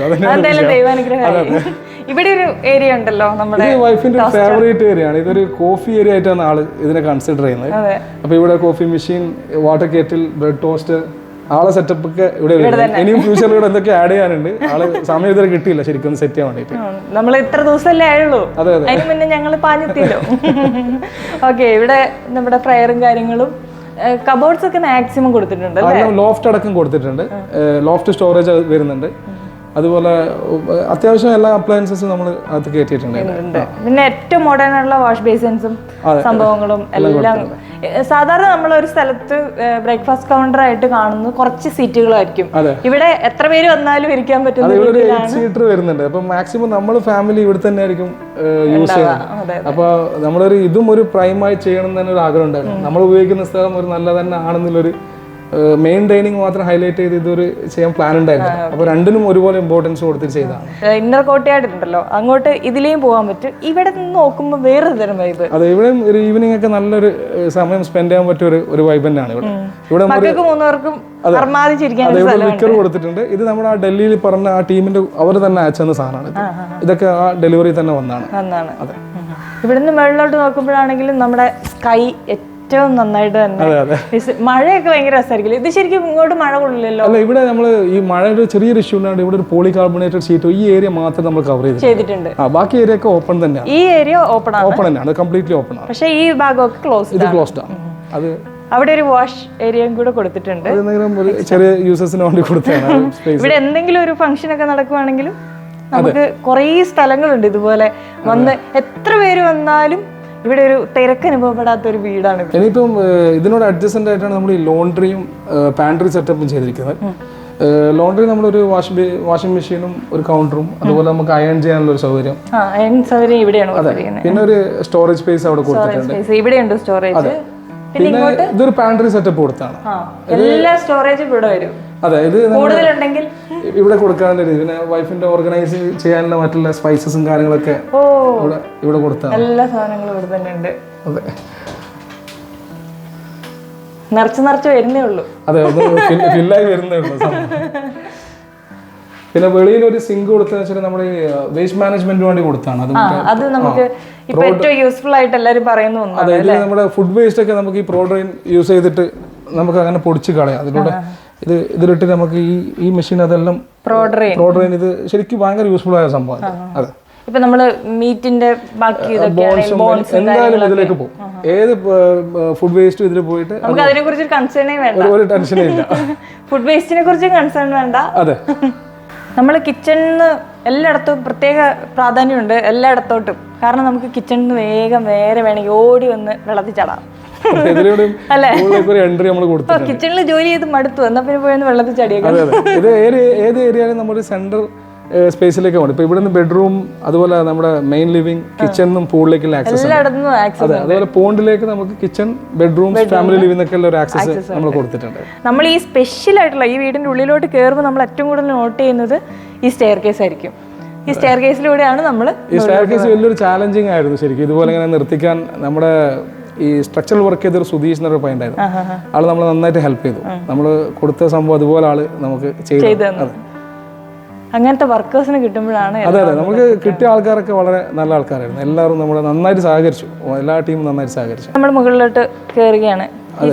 ഇവിടെ ഒരു ഏരിയ ഉണ്ടല്ലോ, നമ്മുടെ വൈഫിന്റെ ഫേവറേറ്റ് ഏരിയ ആണ്. ഇതൊരു കോഫി ഏരിയ ആയിട്ടാണ് ആള് ഇതിനെ കൺസിഡർ ചെയ്യുന്നത്. അപ്പൊ ഇവിടെ coffee machine, water കേറ്റിൽ, bread toast, ആളെ സെറ്റപ്പ് ഒക്കെ ഇവിടെ വരും. ഇനിയും ഫ്യൂച്ചറിൽ ഇവിടെ എന്തൊക്കെ ആഡ് ചെയ്യാനുണ്ട്. ആള് സമയം ഇതുവരെ കിട്ടിയില്ല ശരിക്കും സെറ്റ് ചെയ്യാൻ വേണ്ടിട്ട്. നമ്മൾ ഇത്ര ദിവസമല്ലേ ആയുള്ളൂ, അതിന് മുന്നേ ഞങ്ങൾ പാഞ്ഞെത്തിയല്ലോ. ഓക്കെ, ഇവിടെ നമ്മുടെ ഫ്രയറും കാര്യങ്ങളും കബോർഡ്സ് ഒക്കെ മാക്സിമം കൊടുത്തിട്ടുണ്ട്. ലോഫ്റ്റ് അടക്കം കൊടുത്തിട്ടുണ്ട്. ലോഫ്റ്റ് സ്റ്റോറേജ് വരുന്നുണ്ട്. അതുപോലെ അത്യാവശ്യം എല്ലാ അപ്ലയൻസസും നമ്മൾ അത് കയറ്റിയിട്ടുണ്ട്. പിന്നെ ഏറ്റവും മോഡേൺ ആയിട്ടുള്ള വാഷ് ബേസിൻസും സംഭവങ്ങളും എല്ലാം. സാധാരണ നമ്മൾ ഒരു സ്ഥലത്ത് ബ്രേക്ക്ഫാസ്റ്റ് കൗണ്ടർ ആയിട്ട് കാണുന്നത് കുറച്ച് സീറ്റുകളായിരിക്കും. ഇവിടെ എത്ര പേര് വന്നാലും ഇരിക്കാൻ പറ്റുന്ന സീറ്റർ വരുന്നുണ്ട്. അപ്പൊ മാക്സിമം നമ്മൾ ഫാമിലി ഇവിടെ തന്നെ ആയിരിക്കും യൂസ് ചെയ്യുന്നത്. അപ്പൊ നമ്മളൊരു ഇതും ഒരു പ്രൈമായി ചെയ്യണം എന്ന് തന്നെ ഒരു ആഗ്രഹം ഉണ്ടായിരുന്നു. നമ്മൾ ഉപയോഗിക്കുന്ന സ്ഥലം ഒരു നല്ല തന്നെ ആണെന്നുള്ളൊരു മെയിൻ ഡൈനിങ് മാത്രം ഹൈലൈറ്റ് ചെയ്ത് ഇതൊരു ചെയ്യാൻ പ്ലാൻ ഉണ്ടായിരുന്നു. അപ്പൊ രണ്ടിനും ഒരുപോലെ ഇമ്പോർട്ടൻസ് കൊടുത്തിട്ട് ചെയ്താണ്. ഇന്നർ കോട്ടയായിട്ടുണ്ടല്ലോ, അങ്ങോട്ട് ഇതിലേയും പോകാൻ പറ്റും. ഇവിടെ നിന്ന് നോക്കുമ്പോൾ വേറൊരു തരം വൈബ്. അതെ, ഇവിടെ ഒരു ഈവനിങ് ഒക്കെ നല്ലൊരു സമയം സ്പെൻഡ് ചെയ്യാൻ പറ്റിയ ഒരു വൈബ് തന്നെയാണ് ഇവിടെ. ഇവിടെ ലിക്കർ കൊടുത്തിട്ടുണ്ട്. ഇത് നമ്മുടെ ആ ഡൽഹിയിൽ പറഞ്ഞ ആ ടീമിന്റെ അവർ തന്നെ അയച്ചെന്ന സാധനമാണ്. ഇതൊക്കെ ആ ഡെലിവറി തന്നെ വന്നാണ്. അതെ, ഇവിടുന്ന് മുകളിലോട്ട് നോക്കുമ്പോഴാണെങ്കിലും നമ്മുടെ സ്കൈ ഏറ്റവും നന്നായിട്ട് തന്നെ. മഴയൊക്കെ ഭയങ്കര രസമായിരിക്കും. ഇത് ശരിക്കും ഇങ്ങോട്ട് മഴ കൊള്ളില്ലല്ലോ. അല്ല, ഇവിടെ നമ്മൾ ഈ മഴയുടെ ചെറിയൊരു ഇഷ്യൂ ഉണ്ടാണ്. ഇവിടെ ഒരു പോളികാർബണേറ്റഡ് ഷീറ്റ് ഈ ഏരിയ മാത്രം നമ്മൾ കവർ ചെയ്തിട്ടുണ്ട്. ബാക്കി ഏരിയ ഒക്കെ ഓപ്പൺ തന്നെയാണ്. ഈ ഏരിയ ഓപ്പൺ തന്നെയാണ്, കംപ്ലീറ്റ്ലി ഓപ്പൺ ആണ്. പക്ഷേ ഈ ഭാഗമൊക്കെ ക്ലോസ്ഡ് ആണ്. അത് അവിടെ ഒരു വാഷ് ഏരിയയും കൂടെ കൊടുത്തിട്ടുണ്ട്. ചെറിയ യൂസേഴ്സിന് വേണ്ടി കൊടുത്തതാണ്. ഇവിടെ എന്തെങ്കിലും ഒരു ഫംഗ്ഷൻ ഒക്കെ നടക്കുവാണെങ്കിലും നമുക്ക് കുറേ സ്ഥലങ്ങളുണ്ട് ഇതുപോലെ വന്ന് എത്ര പേര് വന്നാലും ഇവിടെ ഒരു തിരക്ക് അനുഭവപ്പെടാത്ത ഒരു വീടാണ്. ഇനിയിപ്പം ഇതിനോട് അഡ്ജസ്റ്റൻ്റ് ആയിട്ടാണ് നമ്മൾ ഈ ലോണ്ട്രിയും പാൻട്രി സെറ്റപ്പും ചെയ്തിരിക്കുന്നത്. ലോണ്ട്രി നമ്മളൊരു വാഷിംഗ് മെഷീനും ഒരു കൗണ്ടറും അതുപോലെ നമുക്ക് അയൺ ചെയ്യാനുള്ള ഒരു സൗകര്യം. അയൺ സൗകര്യം ഇവിടെയാണ്. പിന്നെ ഒരു സ്റ്റോറേജ് സ്പേസ് അവിടെ കൊടുത്തിട്ടുണ്ട്. ഇവിടെയുണ്ട് സ്റ്റോറേജ്. പിന്നെ ഇതൊരു പാൻട്രി സെറ്റപ്പ് കൊടുത്താണ്. എല്ലാ സ്റ്റോറേജും ഇവിടെ വരും. അതെ, ഇത് കൂടുതലുണ്ടെങ്കിൽ ഇവിടെ കൊടുക്കാനുള്ള രീതി. പിന്നെ വൈഫിന്റെ ഓർഗനൈസ് ചെയ്യാനുള്ള മറ്റുള്ള സ്പൈസസും കാര്യങ്ങളൊക്കെ ഇവിടെ കൊടുത്താണ്. എല്ലാ സാധനങ്ങളും ഇവിടെ തന്നെ ഉണ്ട്. അതെ, നിറച്ച് വരുന്നേ ഉള്ളൂ. അതെ, ഒന്ന് ഫില്ലായി വരുന്നേ ഉള്ളൂ. പിന്നെ വെളിയിൽ ഒരു സിങ്ക് കൊടുത്തതെന്ന് വെച്ചാൽ നമ്മുടെ വേസ്റ്റ് മാനേജ്മെന്റിന് വേണ്ടി കൊടുത്താണ്. അത് നമുക്ക് ഇപ്പൊ ഏറ്റവും യൂസ്ഫുൾ ആയിട്ട് എല്ലാവരും പറയുന്ന ഒന്നാണ്. അതായത് നമ്മുടെ ഫുഡ് വേസ്റ്റ് ഒക്കെ നമുക്ക് ഈ പ്രോഡ്രെയിൻ യൂസ് ചെയ്തിട്ട് നമുക്ക് അങ്ങനെ പൊടിച്ച് കളയാം. അതിലൂടെ ഇതിലിട്ട് നമുക്ക് ഈ മെഷീൻ അതെല്ലാം പ്രോഡ്രെയിൻ ഇത് ശരിക്കും ഭയങ്കര യൂസ്ഫുൾ ആയ സംഭവം. അതെ, ഇപ്പൊ നമ്മള് മീറ്റിന്റെ ബാക്കി എന്തായാലും ഇതിലേക്ക് പോകും. ഏത് ഫുഡ് വേസ്റ്റ് ഇതിൽ പോയിട്ട് നമുക്ക് അതിനെ കുറിച്ച് കൺസേണേ വേണ്ട, ഒരു ടെൻഷനേ ഇല്ല. ഫുഡ് വേസ്റ്റിനെ കുറിച്ച് കൺസേൺ വേണ്ട. അതെ, നമ്മൾ കിച്ചണിന് എല്ലായിടത്തും പ്രത്യേക പ്രാധാന്യമുണ്ട്, എല്ലായിടത്തോട്ടും. കാരണം നമുക്ക് കിച്ചണിൽ നിന്ന് വേഗം വേറെ വേണമെങ്കിൽ ഓടി വന്ന് വെള്ളത്തിൽ ചാടാം അല്ലേ. കിച്ചണിൽ ജോലി ചെയ്ത് മടുത്തു എന്നാ പിന്നെ പോയെന്ന് വെള്ളത്തിൽ ചാടിയേക്കാം. ഇത് ഏത് ഏരിയയിലും നമ്മൾ സെൻട്രൽ സ്പേസിലേക്ക് പോകും. ഇപ്പൊ ഇവിടുന്ന് ബെഡ്റൂം അതുപോലെ നമ്മുടെ മെയിൻ ലിവിംഗ് കിച്ചണിനും പൂളിലേക്കുള്ള ആക്സസ്. അതെ, അതുപോലെ പോണ്ടിലേക്ക് നമുക്ക് കിച്ചൺ ബെഡ്റൂം ഫാമിലി ലിവിംഗ് ഒക്കെ ഒരു ആക്സസ് നമ്മൾ കൊടുത്തിട്ടുണ്ട്. നമ്മൾ ഈ സ്പെഷ്യൽ ആയിട്ടുള്ള ഈ വീടിന്റെ ഉള്ളിലോട്ട് കയറുമ്പോൾ നമ്മൾ ഏറ്റവും കൂടുതൽ നോട്ട് ചെയ്യുന്നത് ഈ സ്റ്റെയർ കേസ് ആയിരിക്കും. ഈ സ്റ്റെയർ കേസിലൂടെയാണ് നമ്മൾ ഈ സ്റ്റെയർ കേസ് വലിയൊരു ചാലഞ്ചിങ് ആയിരുന്നു ശരിക്കും. ഇതുപോലെ ഇങ്ങനെ നിർത്തിക്കാൻ നമ്മുടെ ഈ സ്ട്രക്ചറൽ വർക്ക് ചെയ്തൊരു സുധീഷ് എന്നൊരു പയ്യുണ്ടായിരുന്നു. ആള് നമ്മളെ നന്നായിട്ട് ഹെൽപ്പ് ചെയ്തു. നമ്മൾ കൊടുത്ത സംഭവം അതുപോലെ ആള് നമുക്ക് ചെയ്തു. അങ്ങനത്തെ വർക്കേഴ്സിന് കിട്ടുമ്പോഴാണ്. അതെ, നമുക്ക് കിട്ടിയ ആൾക്കാരൊക്കെ വളരെ നല്ല ആൾക്കാരായിരുന്നു. എല്ലാവരും നമ്മളെ നന്നായിട്ട് സഹകരിച്ചു. എല്ലാ ടീമും നന്നായിട്ട് സഹകരിച്ചു. നമ്മൾ മുകളിലോട്ട് കയറുകയാണ്.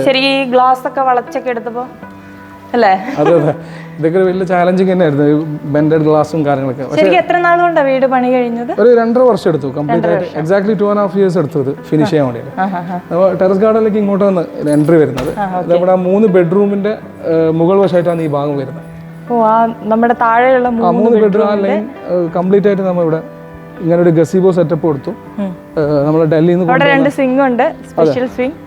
ശരി, ഈ ഗ്ലാസ് ഒക്കെ വളച്ചൊക്കെ എടുത്തപ്പോ അല്ലേ? അതെ, ഇതൊക്കെ വലിയ ചാലഞ്ചിങ് തന്നെയായിരുന്നു. ബെൻഡഡ് ഗ്ലാസും കാര്യങ്ങളൊക്കെ. ശരിക്കും എത്ര നാൾ കൊണ്ടാണ് വീട് പണി കഴിഞ്ഞത്? ഒരു 2.5 വർഷം എടുത്തു. കംപ്ലീറ്റ് ആയിട്ട് എക്സാക്ട്ലി 2.5 years എടുത്തു ഇത് ഫിനിഷ് ചെയ്യാൻ വേണ്ടിയിട്ട്. ടെറസ് ഗാർഡനിലേക്ക് ഇങ്ങോട്ടാണ് എൻട്രി വരുന്നത്. നമ്മുടെ 3 ബെഡ്റൂമിന്റെ മുകൾ വശമായിട്ടാണ് ഈ ഭാഗം വരുന്നത്. നമ്മുടെ താഴെയുള്ള 3 ബെഡ്റൂം ആ ലൈൻ കംപ്ലീറ്റ് ആയിട്ട് നമ്മൾ ഇവിടെ ഇങ്ങനെ ഒരു ഗസീബോ സെറ്റപ്പ് കൊടുത്തു. നമ്മൾ ഡൽഹിയിൽ നിന്ന് 2 സ്വിംഗ് ഉണ്ട്, സ്പെഷ്യൽ സ്വിംഗ്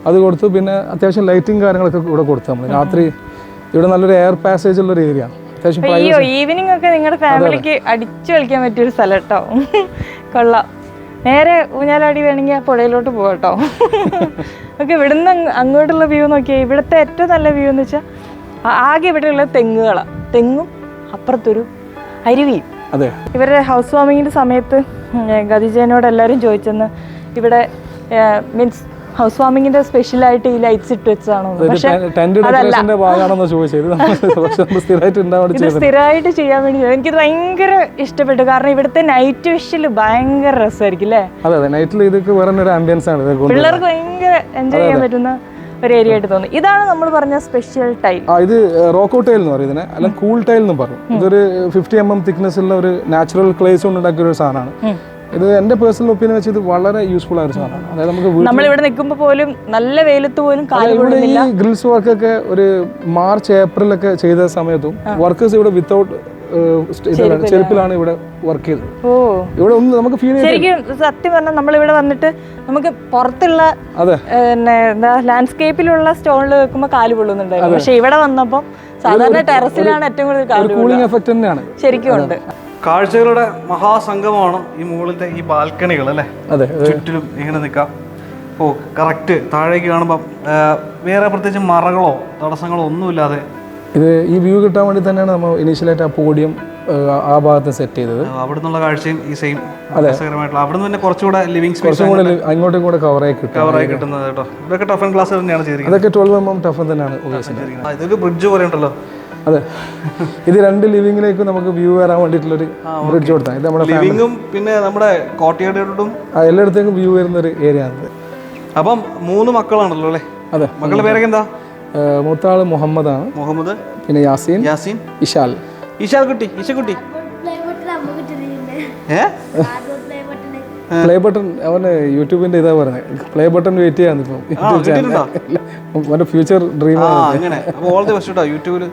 അത് കൊടുത്തു. പിന്നെ അത്യാവശ്യം ലൈറ്റിംഗ് കാര്യങ്ങളൊക്കെ ഇവിടെ കൊടുത്തു. നമ്മൾ രാത്രി ഇവിടെ നല്ലൊരു എയർ പാസേജ് ഉള്ള ഒരു ഏരിയ ആണ്. അത്യാവശ്യം ഈവനിങ് ഒക്കെ നിങ്ങളുടെ ഫാമിലിക്ക് അടിച്ചു കളിക്കാൻ പറ്റിയൊരു സ്ഥലം കേട്ടോ. കൊള്ളാം. നേരെ ഊഞ്ഞാലാടി വേണമെങ്കിൽ ആ പുഴയിലോട്ട് പോകട്ടോ. ഓക്കെ, ഇവിടുന്ന് അങ്ങോട്ടുള്ള വ്യൂ നോക്കിയാൽ ഇവിടുത്തെ ഏറ്റവും നല്ല വ്യൂ എന്ന് വെച്ചാൽ ആകെ ഇവിടെയുള്ള തെങ്ങുകളാണ്. തെങ്ങും അപ്പുറത്തൊരു അരുവിയും. അതെ, ഇവരുടെ ഹൗസ് വാമിങ്ങിന്റെ സമയത്ത് ഖദീജയോട് എല്ലാവരും ചോദിച്ചെന്ന് ഇവിടെ മീൻസ് ഹൗസ് വാമിങ്ങിന്റെ സ്പെഷ്യൽ ആയിട്ട് ഈ ലൈറ്റ്സ് ഇട്ട് വെച്ചതാണോ? സ്ഥിരമായിട്ട് ചെയ്യാൻ വേണ്ടി എനിക്കിത് ഭയങ്കര ഇഷ്ടപ്പെട്ടു. കാരണം ഇവിടുത്തെ നൈറ്റ് വിഷ്വൽ ഭയങ്കര രസമായിരിക്കും അല്ലേ? പിള്ളേർക്ക് ഭയങ്കര എൻജോയ് ചെയ്യാൻ പറ്റുന്ന ഒരു ഏരിയ ആയിട്ട് തോന്നി. ഇതാണ് നമ്മൾ പറഞ്ഞ സ്പെഷ്യൽ ടൈൽ. ഇത് റോക്കോ ടൈൽ എന്ന് പറയുന്നത്, അല്ലെങ്കിൽ കൂൾ ടൈൽ എന്ന് പറയും. ഇതൊരു 50 mm തിക്നെസ് ഉള്ള ഒരു നാച്ചുറൽ ക്ലേസ് കൊണ്ട് ഉണ്ടാക്കിയ ഒരു സാധനമാണ്. ഇത് എന്റെ പേഴ്സണൽ ഒപ്പീനിയൻ വെച്ച് ഇത് വളരെ യൂസ്ഫുൾ ആയ ഒരു സാധനമാണ്. അതായത് നമുക്ക് നമ്മളിവിടെ നിൽക്കുമ്പോൾ പോലും നല്ല വെയിലത്ത് പോലും ഈ ഗ്രിൽസ് വർക്കൊക്കെ ഒരു മാർച്ച് ഏപ്രിൽ ഒക്കെ ചെയ്ത സമയത്തും വർക്കേഴ്സ് ഇവിടെ വിത്തൗട്ട് ചെരുപ്പിലാണ് ഇവിടെ വർക്ക് ചെയ്തത്. ഇവിടെ ഒന്നും നമുക്ക് ഫീൽ ശരിക്കും സത്യം പറഞ്ഞാൽ നമ്മളിവിടെ വന്നിട്ട് നമുക്ക് പുറത്തുള്ള ലാൻഡ്സ്കേപ്പിലുള്ള സ്റ്റോണിൽ വെക്കുമ്പോൾ കാല് പൊള്ളുന്നുണ്ടായിരുന്നു. പക്ഷെ ഇവിടെ വന്നപ്പോൾ സാധാരണ ടെറസിലാണ് ഏറ്റവും കൂടുതൽ കൂളിംഗ് എഫക്ട് തന്നെയാണ് ശരിക്കും ഉണ്ട്. കാഴ്ചകളുടെ മഹാസംഗമമാണ് ഈ മുകളിലത്തെ ഈ ബാൽക്കണികൾ അല്ലേ? അതെ, ചുറ്റിലും ഇങ്ങനെ നിൽക്കാം. കറക്റ്റ് താഴേക്ക് കാണുമ്പോൾ വേറെ പ്രത്യേകിച്ച് മറകളോ തടസ്സങ്ങളോ ഒന്നുമില്ലാതെ ഇത് ഈ വ്യൂ കിട്ടാൻ വേണ്ടി തന്നെയാണ് നമ്മൾ ഇനീഷ്യലായിട്ട് ആ പോഡിയം ആ ഭാഗത്ത് സെറ്റ് ചെയ്തത്. അവിടെ നിന്നുള്ള കാഴ്ചയും ഈ സെയിം രസകരമായിട്ടുള്ള അവിടെ നിന്ന് തന്നെ കുറച്ചുകൂടെ ലിവിംഗ് സ്പേസ് അങ്ങോട്ടും കൂടെ കവറായി കിട്ടുന്നത് കേട്ടോ. ഇതൊക്കെ ടഫൻ ഗ്ലാസ് തന്നെയാണ് ചെയ്തിരിക്കുന്നത്. അതൊക്കെ 12 mm ടഫൻ തന്നെയാണ് ഉപയോഗിച്ചിരിക്കുന്നത്. ഇതൊരു ബ്രിഡ്ജ് പോലെ ഉണ്ടല്ലോ. അതെ, ഇത് 2 ലിവിംഗിലേക്ക് നമുക്ക് വ്യൂ വരാൻ വേണ്ടിയിട്ടുള്ളൊരു ബ്രിഡ്ജ് കൊടുത്താൽ ഇത് നമ്മുടെ ലിവിംഗും പിന്നെ നമ്മുടെ കോർട്ട്യാർഡും എല്ലായിടത്തേക്കും വ്യൂ വരുന്ന ഒരു ഏരിയ ആണ്. അപ്പം 3 മക്കളാണല്ലോ അല്ലേ? അതെ, മക്കളുടെ പേരൊക്കെ എന്താ? മൂത്താള് മുഹമ്മദാണ്, പിന്നെ യാസീൻ, ഇഷാൽ കുട്ടി, ഇഷക്കുട്ടി. പ്ലേ ബട്ടൺ അവന് യൂട്യൂബിന്റെ ഇതാ പറഞ്ഞത്. പ്ലേ ബട്ടൺ വെയിറ്റ് ചെയ്യാന്ന് ഇപ്പം. Future dream. യൂട്യൂബിൽ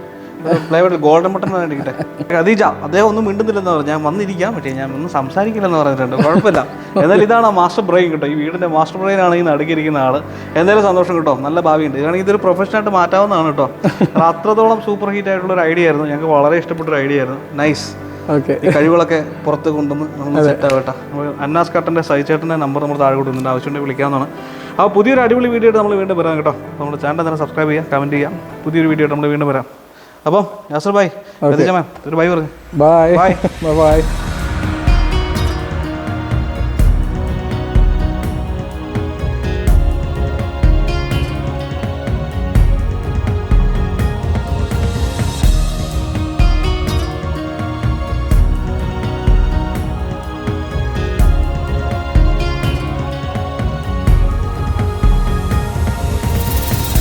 പ്ലൈവുഡ് ഗോൾഡൻ ബട്ടൺ ഇരിക്കട്ടെ. ഖദീജ അദ്ദേഹം ഒന്നും മിണ്ടുന്നില്ലെന്ന് പറഞ്ഞു. ഞാൻ വന്നിരിക്കാം, പക്ഷേ ഞാൻ ഒന്നും സംസാരിക്കില്ലെന്ന് പറഞ്ഞിട്ടുണ്ട്. കുഴപ്പമില്ല. എന്നാൽ ഇതാണ് മാസ്റ്റർ ബ്രെയിൻ കേട്ടോ. ഈ വീടിൻ്റെ മാസ്റ്റർ ബ്രെയിൻ ആണ് ഈ നടുക്കിയിരിക്കുന്ന ആൾ. എന്തായാലും സന്തോഷം കേട്ടോ. നല്ല ഭാവിയുണ്ട്. ഇതാണെങ്കിൽ ഇതൊരു പ്രൊഫഷനായിട്ട് മാറ്റാവുന്നതാണ് കേട്ടോ. അത്രത്തോളം സൂപ്പർ ഹീറ്റ് ആയിട്ടുള്ള ഒരു ഐഡിയ ആയിരുന്നു. ഞങ്ങൾക്ക് വളരെ ഇഷ്ടപ്പെട്ട ഒരു ഐഡിയ ആയിരുന്നു. നൈസ്. ഓക്കെ, ഈ കഴിവുകളൊക്കെ പുറത്ത് കൊണ്ടുവന്ന് നമ്മൾ സെറ്റ് ആവട്ടെ. അന്നാസ് കട്ടൻ്റെ സൈച്ചേട്ടൻ്റെ നമ്പർ നമ്മൾ താഴെ കൊടുക്കുന്നുണ്ട്. ആവശ്യമുണ്ടെങ്കിൽ വിളിക്കാവുന്നതാണ്. ആ പുതിയൊരു അടിപൊളി വീഡിയോ ആയിട്ട് നമ്മൾ വീണ്ടും വരാം കേട്ടോ. നമ്മുടെ ചാനൽ തന്നെ സബ്സ്ക്രൈബ് ചെയ്യുക, കമൻറ്റ് ചെയ്യാം. പുതിയൊരു വീഡിയോ ആയിട്ട് നമ്മൾ വീണ്ടും വരാം. അപ്പം യാസർ ഭായ്, മാം ഒരു ബൈ പറഞ്ഞു. Bye bye.